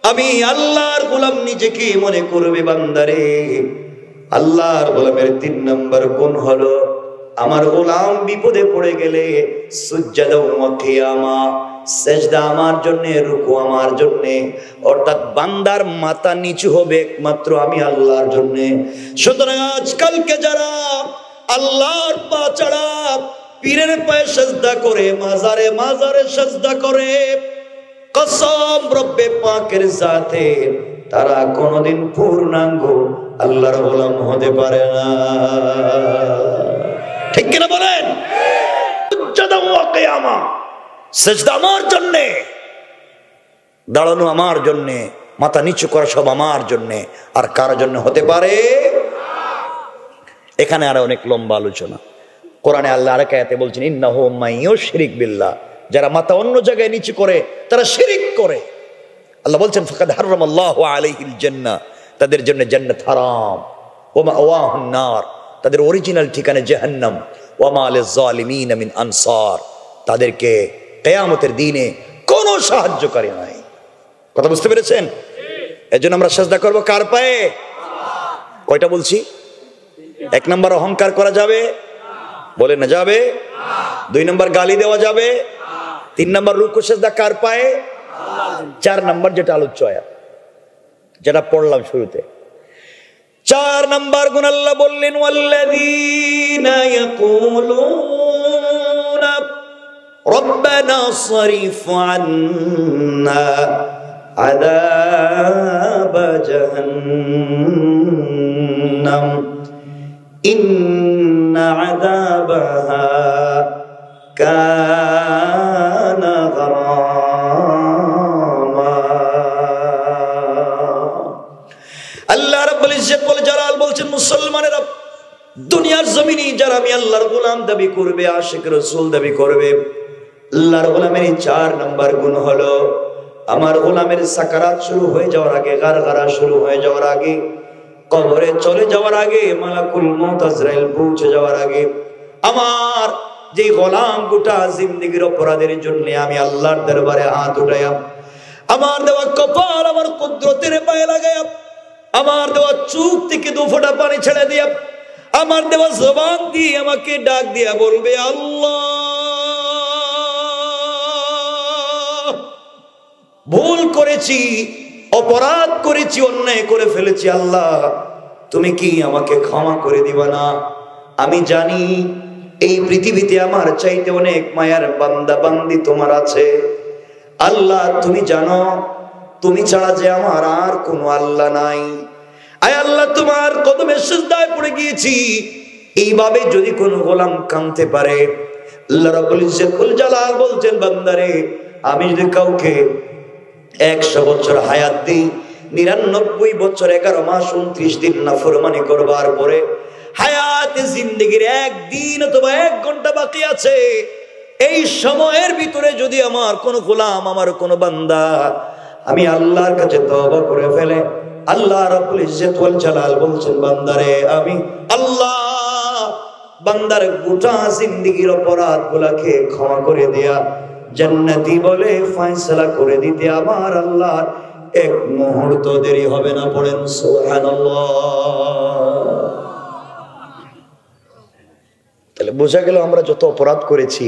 আমি আল্লাহর গোলাম নিজেকে মনে করবে, বান্দারে, আল্লাহর গোলামের 3 নম্বর গুণ হলো, আমার গোলাম বিপদে পড়ে গেলে সুজদা ওয়া কিয়ামা, সেজদা আমার জন্য, রুকু আমার জন্য, অর্থাৎ বান্দার মাথা নিচু হবে একমাত্র আমি আল্লাহর জন্য। সুতরাং আজকালকে যারা আল্লাহর পা ছাড়া পীরের পায়ে সেজদা করে, মাজারে মাজারে সেজদা করে, কসম রব্বে পাকের সাথে তারা কোনদিন পূর্ণাঙ্গ আল্লাহর গোলাম হতে পারে না। ঠিক কিনা বলেন? সুজদা ওয়া কিয়ামা, সেজদা আমার জন্য, দাঁড়ানো আমার জন্য, মাথা নিচু করা সব আমার জন্য, আর কার জন্য হতে পারে? এখানে আর অনেক লম্বা আলোচনা। কোরআনে আল্লাহ আরেক আয়াতে বলছেন, ইন্নাহু মাইয়ুশরিক বিল্লাহ, যারা মাথা অন্য জায়গায় নিচু করে তারা শিরিক করে। আল্লাহ বলছেন, ফাকাদ হারামাল্লাহু আলাইহিল জান্নাহ, তাদের জন্য জান্নাত হারাম, ওয়া মাওয়াহুন নার, তাদের অরিজিনাল ঠিকানা জাহান্নাম, ওয়া মা লিজ জালিমিন মিন আনসার, তাদেরকে কিয়ামতের দিনে কোনো সাহায্যকারী নাই। কথা বুঝতে পেরেছেন? এজন্য আমরা সিজদা করব কার পায়ে? কয়টা বলছি? 1 নাম্বার অহংকার করা যাবে? বলেন না যাবে। 2 নাম্বার গালি দেওয়া যাবে। 3 নাম্বার রুকু সিজদা কার পায়ে? 4 নাম্বার যেটা আলোচ্য আয়াত, যেটা পড়লাম শুরুতে, 4 নাম্বার গুণ আল্লাহ বললেন, ওয়াল্লাযীনা ইয়াকুলুনা রব্বানা সরিফ আন্না আযাব জাহান্নাম ইন্না আযাবাহা কানা গরামা। আল্লাহ রাব্বুল ইজ্জত ওয়াল জালাল বলছেন, মুসলমানেরা, দুনিয়ার জমিনে যারা আমি আল্লাহর গোলাম দাবি করবে, আশিক রাসূল দাবি করবে, আল্লাহর গোলামের 4 নাম্বার গুণ হলো, আমার গোলামের সাকারাত শুরু হয়ে যাওয়ার আগে, গারগারা শুরু হয়ে যাওয়ার আগে, কবরে চলে যাওয়ার আগে, মালাকুল মউত আজরাইল পৌঁছে যাওয়ার আগে, আমার যে গোলাম গোটা জিন্দেগীর অপরাধের জন্য আমি আল্লাহর দরবারে হাত উঠাইয়া, আমার দেওয়া কপাল আমার কুদরতের পায়ে লাগাইয়া, আমার দেওয়া চোখ থেকে 2 ফোঁটা পানি ছেড়ে দিয়া, আমার দেওয়া জবান দিয়ে আমাকে ডাক দিয়া বলবে, আল্লাহ, ভুল করেছি, অপরাধ করেছি, অন্যায় করে ফেলেছি, আল্লাহ তুমি কি আমাকে ক্ষমা করে দিবা না? আমি জানি এই পৃথিবীতে আমার চাইতে অনেক মায়ার বান্দা বান্দি তোমার আছে, আল্লাহ তুমি জানো, তুমি ছাড়া যে আমার আর কোনো আল্লাহ নাই। আয় আল্লাহ, তোমার কদমে সিজদায় পড়ে গিয়েছি। এইভাবে যদি কোনো গোলাম কাঁদতে পারে, আল্লাহ রাব্বুল ইজ্জত ওয়াল জালাল বলছেন, বান্দারে, আমি যদি কাউকে 100 বছর হায়াত দিই, 99 বছর 11 মাস 29 দিন নাফরমানি করবার পরে হায়াতে জিন্দেগীর 1 দিন অথবা 1 ঘন্টা বাকি আছে, এই সময়ের ভিতরে যদি আমার কোনো গোলাম, আমার কোনো বান্দা আমি আল্লাহর কাছে তওবা করে ফেলে, আল্লাহ রাব্বুল ইজ্জত ওয়াল জালাল বলছেন, বান্দারে, আমি আল্লাহ বান্দার গোটা জিন্দেগীর অপরাধগুলোকে ক্ষমা করে দেয়া, জান্নাতি বলে ফয়সালা করে দিতে আমার আল্লাহর এক মুহূর্ত দেরি হবে না, পড়েন সুবহানাল্লাহ। তাহলে বোঝা গেল আমরা যত অপরাধ করেছি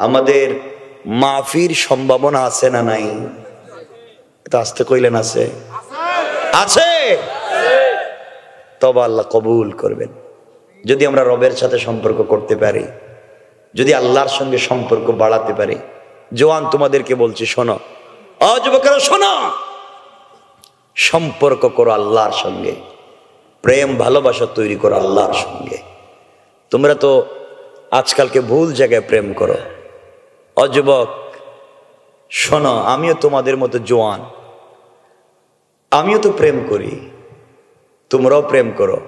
আমাদের মাফির সম্ভাবনা আছে না নাই? এটা আসতে কইলেন আছে, আছে। তবে আল্লাহ কবুল করবেন যদি আমরা রবের সাথে সম্পর্ক করতে পারি, যদি আল্লাহর সঙ্গে সম্পর্ক বাড়াতে পারি। জওয়ান তোমাদেরকে বলছি, শোনো, যুবকেরা শোনো, সম্পর্ক করো আল্লাহর সঙ্গে, প্রেম ভালোবাসা তৈরি করো আল্লাহর সঙ্গে। তোমরা তো আজকালকে ভুল জায়গায় প্রেম করো। যুবক শোনো, আমিও তোমাদের মতো জওয়ান, আমিও তো প্রেম করি, তোমরাও প্রেম করো।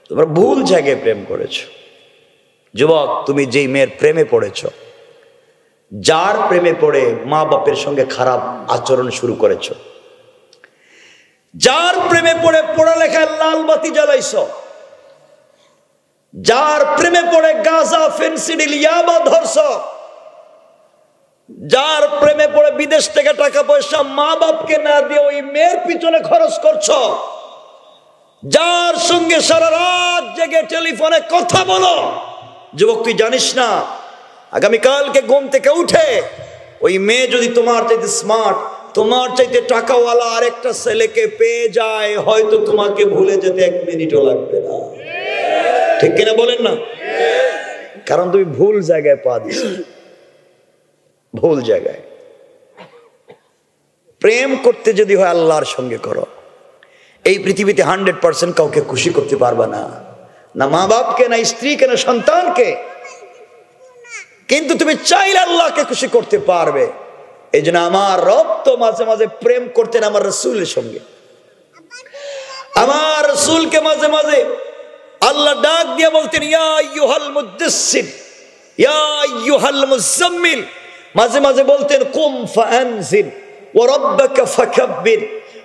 তোমরা ভুল জায়গায় প্রেম করেছো। যুবক, তুমি যেই মেয়ের প্রেমে পড়েছ, যার প্রেমে পড়ে মা বাপের সঙ্গে খারাপ আচরণ শুরু করেছ, যার প্রেমে পড়ে পড়ালেখায় লাল বাতি জ্বালাইছ, যার প্রেমে পড়ে গাঁজা ফেন্সিডিল ইয়াবা ধরছ, যার প্রেমে পড়ে বিদেশ থেকে টাকা পয়সা মা বাপকে না দিয়ে ওই মেয়ের পিছনে খরচ করছ, যার সঙ্গে সারা রাত জেগে টেলিফোনে কথা বলো, যুবক তুই জানিস না আগামীকালকে ঘুম থেকে উঠে ওই মেয়ে যদি তোমার চাইতে স্মার্ট, তোমার চাইতে টাকাওয়ালা আরেকটা ছেলেকে পেয়ে যায়, হয়তো তোমাকে ভুলে যেতে 1 মিনিটও লাগবে না। ঠিক কিনা বলেন না? কারণ তুমি ভুল জায়গায় পা দিছ, ভুল জায়গায়। প্রেম করতে যদি হয় আল্লাহর সঙ্গে করো। এই পৃথিবীতে 100% কাউকে খুশি করতে পারবা না, না মা বাপকে, না স্ত্রীকে, না সন্তানকে, কিন্তু তুমি চাইলে আল্লাহকে খুশি করতে পারবে। এই জন্য আমার রব তো মাঝে মাঝে প্রেম করতেন আমার রাসূলের সঙ্গে। আমার রাসূলকে মাঝে মাঝে আল্লাহ ডাক দিয়ে বলতেন, ইয়া আইয়ুহাল মুদ্দাসসির, ইয়া আইয়ুহাল মুযাম্মিল। মাঝে মাঝে বলতেন, কুম ফাআনজির ওয়া রাব্বাকা ফাকাব্বির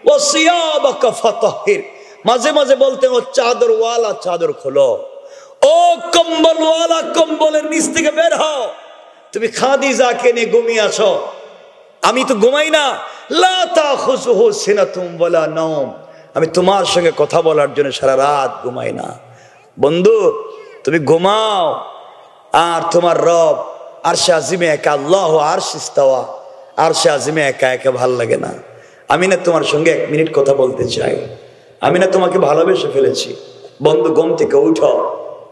ওয়া সিয়াবাকা ফাতাহহির। মাঝে মাঝে বলতেন, ও চাদরওয়ালা চাদর খোলো, ও কম্বলওয়ালা কম্বলের নিচ থেকে বের হও, তুমি খাদিজাকে নিয়ে ঘুমিয়ে আছো, আমি তো ঘুমাই না। লা তাখুযুহু সিনাতুম ওয়ালা নাওম, আমি তোমার সঙ্গে কথা বলার জন্য সারা রাত ঘুমাই না। বন্ধু তুমি ঘুমাও, আর তোমার রব আরশে আজিমে একা, আল্লাহ আরশ ইস্তাওয়া, আরশে আজিমে একা একা ভাল লাগে না। আমি না তোমার সঙ্গে 1 মিনিট কথা বলতে চাই, আমি না তোমাকে ভালোবেসে ফেলেছি। বন্ধু ঘুম থেকে উঠো,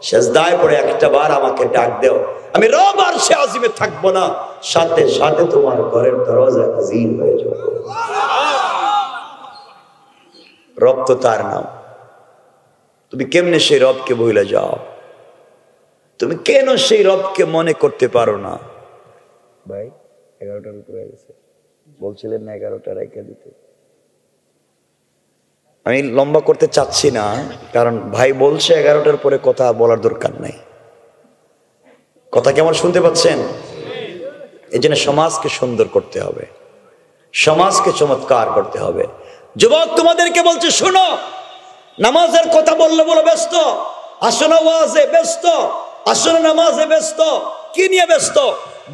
সেজদায় পড়ে একটা বার আমাকে ডাক দাও, আমি রব আরশে আজিমে থাকবো না, সাথে সাথে তোমার ঘরের দরজা হাজির হয়ে যাবে। রব তো তার নাম, তুমি কেমনে সেই রবকে ভুলে যাও? তুমি কেন সেই রবকে মনে করতে পারো না? ভাই 11টার উপরে গেছে, বলছিলেন না 11টা রেখে দিতে। আমি লম্বা করতে চাচ্ছি না, কারণ ভাই বলছে 11টার পরে কথা বলার দরকার নাই। কথা কেমন শুনতে পাচ্ছেন? এই জন্য সমাজকে সুন্দর করতে হবে, সমাজকে চমৎকার করতে হবে। যুবক তোমাদেরকে বলছে, শোনো, নামাজের কথা বললে বলো ব্যস্ত, আসো না ওয়াজে ব্যস্ত, আসো না নামাজে ব্যস্ত। কি নিয়ে ব্যস্ত?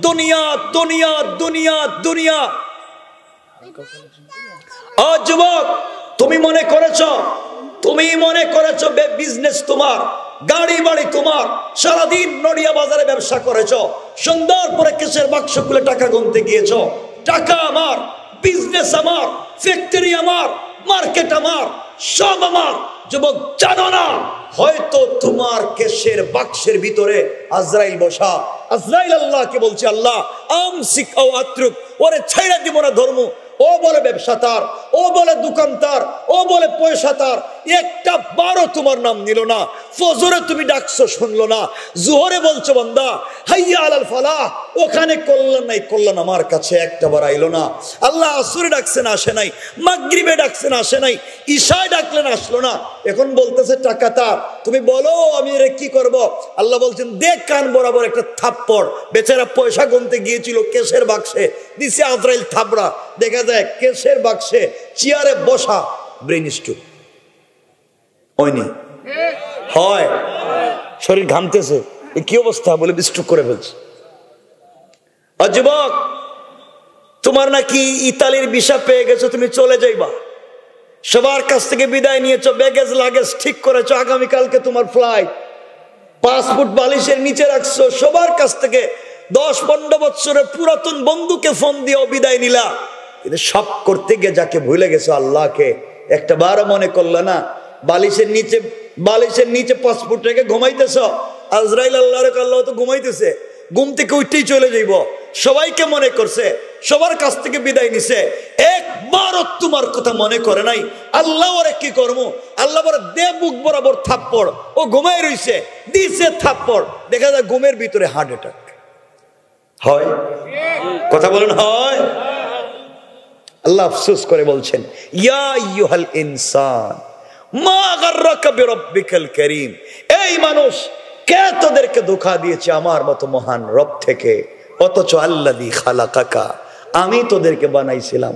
দুনিয়া দুনিয়া দুনিয়া দুনিয়া। যুবক তুমি মনে করেছো বিজনেস তোমার, গাড়ি বাড়ি তোমার, সারাদিন নড়িয়া বাজারে ব্যবসা করেছো, সুন্দর করে কেসের বাক্স খুলে টাকা গুনতে গিয়েছো। টাকা আমার, বিজনেস আমার, ফ্যাক্টরি আমার, মার্কেট আমার, সব আমার। যুবক জানো না, হয়তো তোমার কেসের বাক্সের ভিতরে আজরাইল বসা। আজরাইল আল্লাহকে বলছে, আল্লাহ আমসিক আও আত্রুক, ওরে ছেড়ে দিব না ধর্ম। ও বলে ব্যবসা তার, ও বলে দোকান তার, ও বলে পয়সা তার, একটা বারও তোমার নাম নিল না। ফজরে তুমি ডাকছো শুনলো না, জোহরে বলছো বান্দা হাইয়া আলাল ফালাহ, ওখানে কল্যাণ নাই, কল্যাণ আমার কাছে একটা বার আইলো না। আল্লাহ আসরে ডাকছেন আসে নাই, মাগরিবে ডাকছেন আসে নাই, ঈশায় ডাকলেন আসলো না। এখন বলতেছে টাকা তার, তুমি বলো আমি এর কি করব? আল্লাহ বলছেন, দেখ কান বরাবর একটা থাপ্পড়। বেচারা পয়সা গুনতে গিয়েছিল কেসের বাক্সে, দিছে আজরাইল থাবড়া। দেখা যায় কেসের বাক্সে চেয়ারে বসা ব্রেইন স্ট্রোক হয়নি, হয় শরীর ঘামতেছে, কি অবস্থা বলে স্ট্রোক করে ফেলছে। যুবক তোমার নাকি ইতালির ভিসা পেয়ে গেছো, তুমি চলে যাইবা, সবার কাছ থেকে বিদায় নিয়েছো, ব্যাগেজ লাগেজ ঠিক করেছো, আগামীকালকে তোমার ফ্লাইট, পাসপোর্ট বালিশের নিচে রাখছো, সবার কাছ থেকে 10-15 বছরের পুরাতন বন্ধুকে ফোন দিয়ে বিদায় নিলা, কিন্তু সব করতে গিয়ে যাকে ভুলে গেছো আল্লাহকে একটা বারও মনে করলো না। বালিশের নিচে পাসপোর্ট রেখে ঘুমাইতেছ, আজরাইল আল্লাহর আল্লাহ তো ঘুমাইতেছে, ঘুম থেকে উঠতেই চলে যাইব, সবাইকে মনে করছে, সবার কাছ থেকে বিদায় নিছে, একবারও তোমার কথা মনে করে নাই। আল্লাহ ওরে কি করবো, আল্লাহ বলে দে বুক বরাবর থাপ্পড়, ও ঘুমাই রইছে, দিছে থাপ্পড়, দেখা যায় ঘুমের ভিতরে হার্ট অ্যাটাক হয়। কথা বলেন হয়? আল্লাহ আফসোস করে বলছেন, ইয়া আইয়ুহাল ইনসান মা গাররাকা বিরাব্বিকাল কারীম, এই মানুষ কে তোদেরকে ধোঁকা দিয়েছে আমার মতো মহান রব থেকে, অথচ আল্লাযী খালাকাকা, আমি তোদেরকে বানাইছিলাম,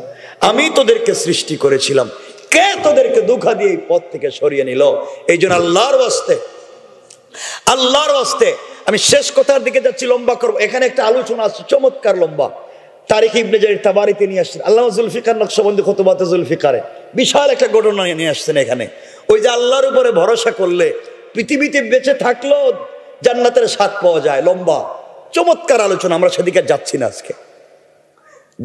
আমি তোদেরকে সৃষ্টি করেছিলাম, কে তোদেরকে ধোঁকা দিয়ে এই পথ থেকে সরিয়ে নিল? এই জন্য আল্লাহর ওয়াস্তে আমি শেষ কথার দিকে যাচ্ছি, লম্বা করবো। এখানে একটা আলোচনা আছে চমৎকার লম্বা, তারিখ ইবনে জারির তাবারিতে নিয়ে আসছেন, আল্লামা জুলফিকার নকশবন্দি খুতুবাতে জুলফিকারে বিশাল একটা ঘটনা নিয়ে আসছেন এখানে। ওই যে আল্লাহর উপরে ভরসা করলে পৃথিবীতে বেঁচে থাকলেও জান্নাতের স্বাদ পাওয়া যায়, লম্বা চমৎকার আলোচনা, আমরা সেদিকে যাচ্ছি না, আজকে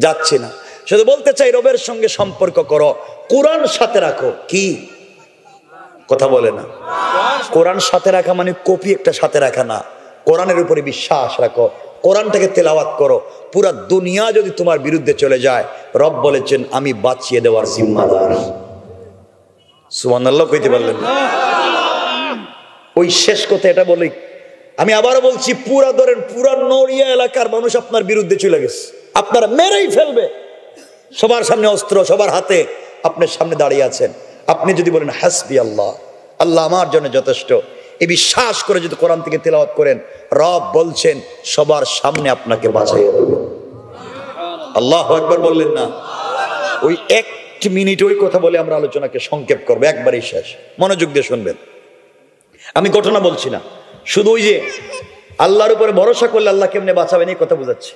যাচ্ছি না। শুধু বলতে চাই, রবের সঙ্গে সম্পর্ক করো, কোরআন সাথে রাখো। কি কথা বলে না? কোরআন সাথে রাখা মানে কপি একটা সাথে রাখা না, কোরআনের উপরে বিশ্বাস রাখো, কোরআনটাকে তেলাওয়াত করো। পুরা দুনিয়া যদি তোমার বিরুদ্ধে চলে যায়, রব বলেছেন আমি বাঁচিয়ে দেওয়ার জিম্মাদার। সুবহানাল্লাহ কইতে পারলেন না? ওই শেষ কথা এটা বলি, আমি আবারও বলছি, পুরা ধরেন পুরা নড়িয়া এলাকার মানুষ আপনার বিরুদ্ধে চলে গেছে, আপনারা মেরেই ফেলবে, সবার সামনে অস্ত্র, সবার হাতে আপনার সামনে দাঁড়িয়ে আছেন, আপনি যদি বলেন হাসবি আল্লাহ, আল্লাহ আমার জন্য যথেষ্ট, এই বিশ্বাস করে যদি কোরআন থেকে তেলাওয়াত করেন, রব বলছেন সবার সামনে আপনাকে বাঁচাইয়া দেবে। আল্লাহু আকবার বললেন না? ওই 1 মিনিট ওই কথা বলে আমরা আলোচনাকে সংক্ষেপ করবো, একবারই শেষ, মনোযোগ দিয়ে শুনবেন। আমি ঘটনা বলছি না, শুধু ওই যে আল্লাহর উপরে ভরসা করলে আল্লাহ কেমনে বাঁচাবেন এই কথা বুঝাচ্ছি।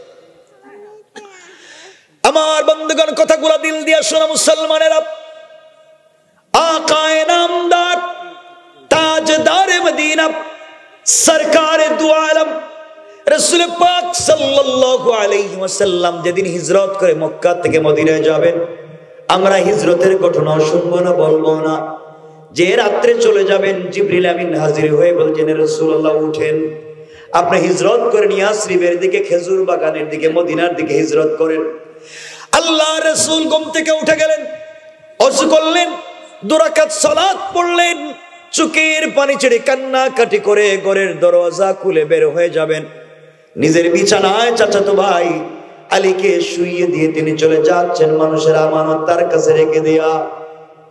আমার বন্ধুগণ, কথাগুলো দিল দিয়া শোনা মুসলমানেরা। আকায়ে নামদার, তাজদারে মদিনা, সরকারে দু আলম রাসূল পাক সাল্লাল্লাহু আলাইহি ওয়াসাল্লাম যেদিন হিজরত করে মক্কা থেকে মদিনায় যাবেন, আমরা হিজরতের ঘটনা শুনবো না, বলবো না। যে রাত্রে চলে যাবেন, জিবরিল আমিন হাজির হয়ে বলছেন, রাসূলুল্লাহ উঠেন, আপনি হিজরত করেন ইয়াসরিবের দিকে, খেজুর বাগানের দিকে, মদিনার দিকে হিজরত করেন। আল্লাহ রাসূল ঘুম থেকে উঠে গেলেন, ওযু করলেন, 2 রাকাত সালাত পড়লেন, চোখের পানি ছেড়ে কান্নাকাটি করে ঘরের দরজা খুলে বের হয়ে যাবেন। নিজের বিছানায় চাচাতো ভাই আলীকে শুইয়ে দিয়ে তিনি চলে যাচ্ছেন, মানুষের আমানত তার কাছে রেখে দেয়া।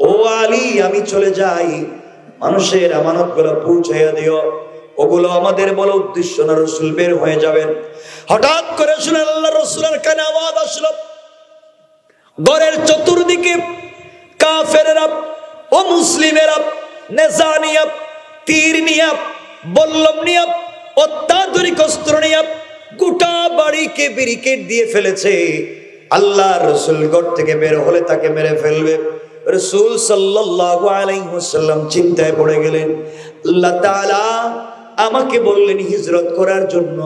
ও আলী, আমি চলে যাই, মানুষের আমানত গুলো পৌঁছাইয়া দিও, ওগুলো আমাদের বলা উদ্দেশ্য না। রাসূল বের হয়ে যাবেন, হঠাৎ করে শুনে আল্লাহ রাসূলের কানে আওয়াজ আসলো, ঘরের চতুর্দিকে কাফেরেরা ও মুসলিমেরা নেজা নিয়া, তীর নিয়া, বল্লম নিয়া, অত্যাধুনিক অস্ত্র নিয়া গোটা বাড়িকে ব্যারিকেড দিয়ে ফেলেছে। আল্লাহ রাসূল ঘর থেকে বের হলে তাকে মেরে ফেলবে। রাসূল সাল্লাল্লাহু আলাইহি ওয়াসাল্লাম চিন্তায় পড়ে গেলেন। আল্লাহ তাআলা আমাকে বললেন হিজরত করার জন্য,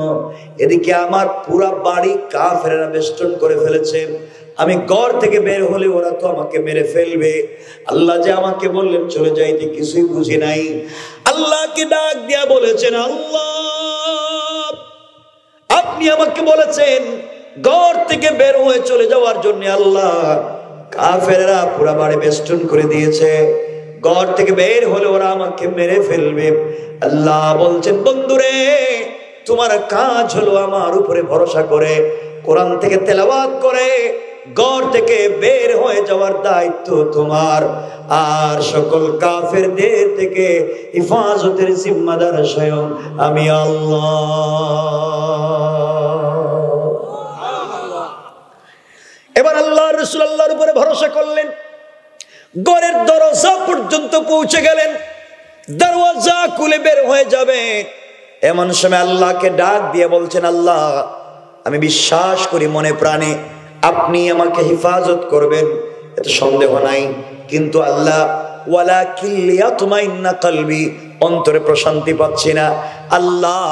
এদিকে আমার পুরা বাড়ি কাফেররা বেষ্টন করে ফেলেছে, আমি ঘর থেকে বের হলে ওরা তো আমাকে মেরে ফেলবে। আল্লাহ যে আমাকে বললেন চলে যাইতে, কিছুই বুঝি নাই। আল্লাহকে ডাক দিয়া বলেছেন, আল্লাহ আপনি আমাকে বলেছেন ঘর থেকে বের হয়ে চলে যাওয়ার জন্য, আল্লাহ কাফেররা পুরা বাড়ি বেষ্টন করে দিয়েছে, ঘর থেকে বের হলে ওরা আমাকে মেরে ফেলবে। আল্লাহ বলছেন, বন্ধুরে তোমার কাজ হলো আমার উপরে ভরসা করে কোরআন থেকে তেলাওয়াত করে ঘর থেকে বের হয়ে যাওয়ার দায়িত্ব তোমার, আর সকল কাফেরদের থেকে হিফাজতের জিম্মাদার স্বয়ং আমি আল্লাহ। এবার আল্লাহ রাসূল আল্লাহর উপরে ভরসা করলেন, ঘরের দরজা পর্যন্ত পৌঁছে গেলেন, দরওয়াজা খুলে বের হয়ে যাবে। এমন সময় আল্লাহকে ডাক দিয়ে বলছেন, আল্লাহ আমি বিশ্বাস করি মনে প্রাণে আপনি আমাকে হেফাজত করবেন, এত সন্দেহ নাই। কিন্তু আল্লাহ ওয়ালাকিন লিয়াতমাইন্না কলবি, অন্তরে প্রশান্তি পাচ্ছি না। আল্লাহ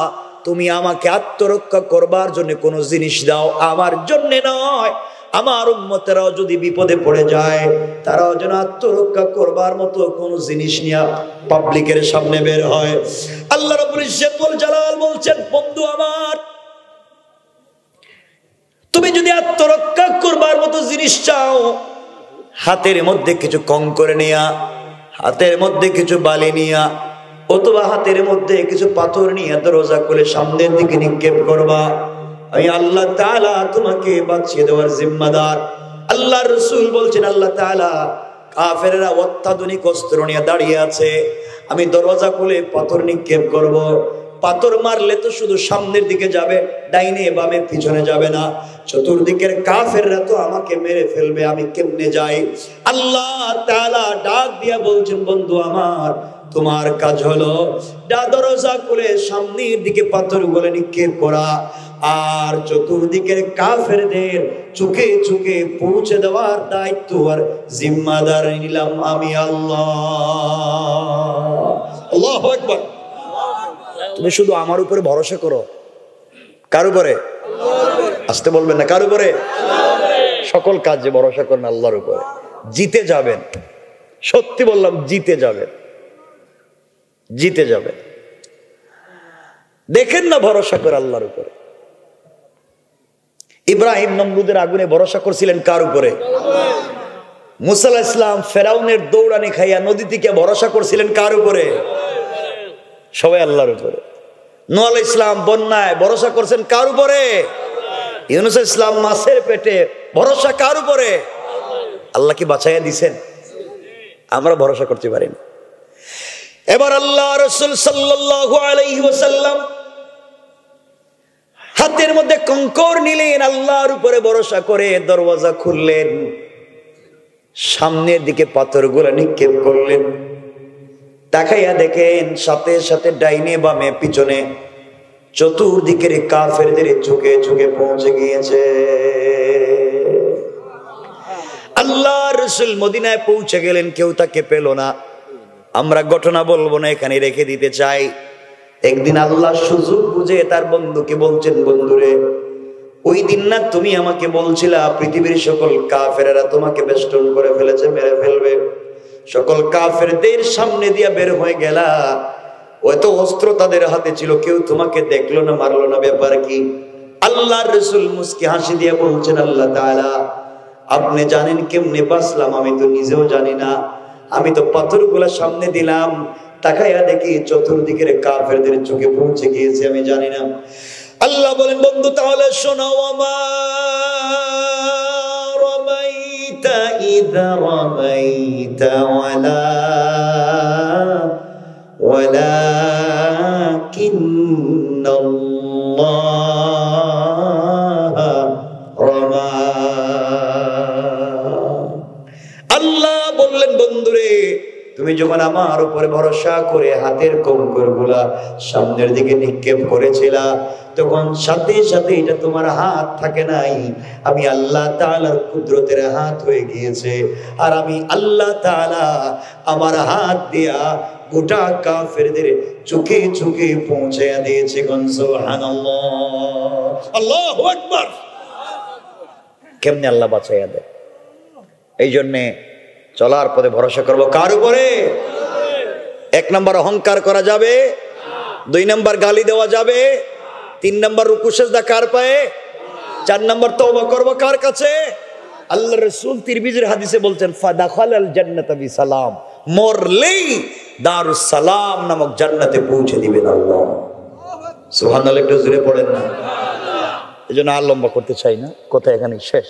তুমি আমাকে আত্মরক্ষা করবার জন্য কোনো জিনিস দাও, আমার জন্য নয়। আমার উম্মতেরাও যদি বিপদে পড়ে যায়, তারাও যেন আত্মরক্ষা করবার মতো কোনো জিনিস নিয়ে পাবলিকের সামনে বের হয়। আল্লাহ রাব্বুল ইজ্জত ওয়াল জালাল বলছেন, বন্ধু আমার, তুমি যদি আত্মরক্ষা করবার মতো জিনিস চাও, হাতের মধ্যে কিছু কঙ্কর নিয়া, হাতের মধ্যে কিছু বালি নিয়া, অথবা হাতের মধ্যে কিছু পাথর নিয়ে দরজা খুলে সামনের দিকে নিক্ষেপ করবা। আমি আল্লাহ তাআলা তোমাকে বাঁচিয়ে দেওয়ার জিম্মাদার। আল্লাহর রাসূল বলছেন, আল্লাহ তাআলা কাফেররা অত্যাধুনিক অস্ত্র নিয়ে দাঁড়িয়ে আছে, আমি দরজা খুলে পাথর নিক্ষেপ করব। পাথর মারলে তো শুধু সামনের দিকে যাবে, ডাইনে বামে পিছনে যাবে না। চতুর্দিকের কাফেররা তো আমাকে মেরে ফেলবে, আমি কেমনে যাই? আল্লাহ তাআলা ডাক দিয়া বলছেন, বন্ধু আমার, তোমার কাজ হলো দরজা খুলে সামনের দিকে পাথরগুলো নিক্ষেপ করা, আর চতুর্দিকের কাফেরদের চোখে চোখে পৌঁছে দেওয়ার দায়িত্ব আর জিম্মাদার নিলাম আমি আল্লাহ। আল্লাহু আকবার। তুমি শুধু আমার উপরে ভরসা করো। কার উপরে? আসতে বলবেন না, কার উপরে? সকল কাজে ভরসা করেন আল্লাহর উপরে, জিতে যাবেন। সত্যি বললাম, জিতে যাবেন, জিতে যাবেন। দেখেন না, ভরসা করে আল্লাহর উপরে। ইব্রাহিম নমরুদের আগুনে ভরসা করছিলেন কার উপরে? মুসা আলাইহিস সালাম ফেরাউনের দৌড়ানি খাইয়া নদী থেকে ভরসা করছিলেন কার উপরে? সবাই আল্লাহর উপরে। নূহ আলাইহিস সালাম বন্যায় ভরসা করছেন কার উপরে? ইউনূস আলাইহিস সালাম মাছের পেটে ভরসা কার উপরে? আল্লাহ কি বাঁচাইয়া দিবেন? আমরা ভরসা করতে পারি না। এবার আল্লাহ রাসূল সাল্লাল্লাহু আলাইহি ওয়াসাল্লাম হাতের মধ্যে কঙ্কর নিলেন, আল্লাহর উপরে ভরসা করে দরওয়াজা খুললেন, সামনের দিকে পাথরগুলো নিক্ষেপ করলেন। তাকাইয়া দেখেন সাথে সাথে ডাইনে বামে পিছনে চতুর্দিকের কাফেরদের চোখে চোখে পৌঁছে গিয়েছে। আল্লাহ রাসূল মদিনায় পৌঁছে গেলেন, কেউ তাকে পেল না। আমরা ঘটনা বলবো না, এখানে রেখে দিতে চাই। একদিন আল্লাহ সুযোগ বুঝে তার বন্ধুকে বলছেন, বন্ধুরে, ওই দিন না তুমি আমাকে বলছিলা পৃথিবীর সকল কাফেরেরা তোমাকে বেষ্টন করে ফেলেছে, মেরে ফেলবে। সকল কাফেরদের সামনে দিয়া বের হয়ে গেলা, এত অস্ত্র তাদের হাতে ছিল, কেউ তোমাকে দেখলো না, মারলো না, ব্যাপার কি? আল্লাহর রাসূল মুস্কি হাসি দিয়ে বলছেন, আল্লাহ তাআলা আপনি জানেন কেমনে বাঁচলাম? আমি তো নিজেও জানি না। আমি তো পাথরগুলা সামনে দিলাম, তাকাইয়া দেখি চতুর্দিকের কাফেরদের চোখে পৌঁছে গিয়েছে, আমি জানি না। আল্লাহ বলেন, বন্ধু তাহলে শোনো, আমা রামাইতা ইযা রামাইতা ওয়ালাকিন্নাল্লাহা রামা। আল্লাহ বললেন, বন্ধুরে, তুমি যখন আমার উপরে ভরসা করে হাতের কঙ্করগুলা সামনের দিকে নিক্ষেপ করেছিলা, তখন সাথে সাথে এটা তোমার হাত থাকে নাই, আমি আল্লাহ তাআলার কুদরতের হাত হয়ে গিয়েছে। আর আমি আল্লাহ তাআলা আমার হাত দিয়া গোটা কাফেরদের চোখে চোখে পৌঁছে দিয়েছে। সুবহানাল্লাহ, আল্লাহু আকবার। কেমনে আল্লাহ বাঁচাইয়া দেয়? এই জন্যে চলার পথে ভরসা করবো কার উপরে? 1 নম্বর অহংকার করা যাবে, 2 নম্বর গালি দেওয়া যাবে, 3 নম্বর রুকু সিজদা কার পায়ে, 4 নম্বর তওবা করবো কার কাছে? আল্লাহ রাসূল তিরমিজির হাদিসে বলছেন, ফাদাখালাল জান্নাতা বিসালাম, মরলেই দারুস সালাম নামক জান্নাতে পৌঁছে দিবেন আল্লাহ। সুবহানাল্লাহ, একটু জোরে পড়েন না। এজন্য আর লম্বা করতে চাই না, কথা এখানেই শেষ।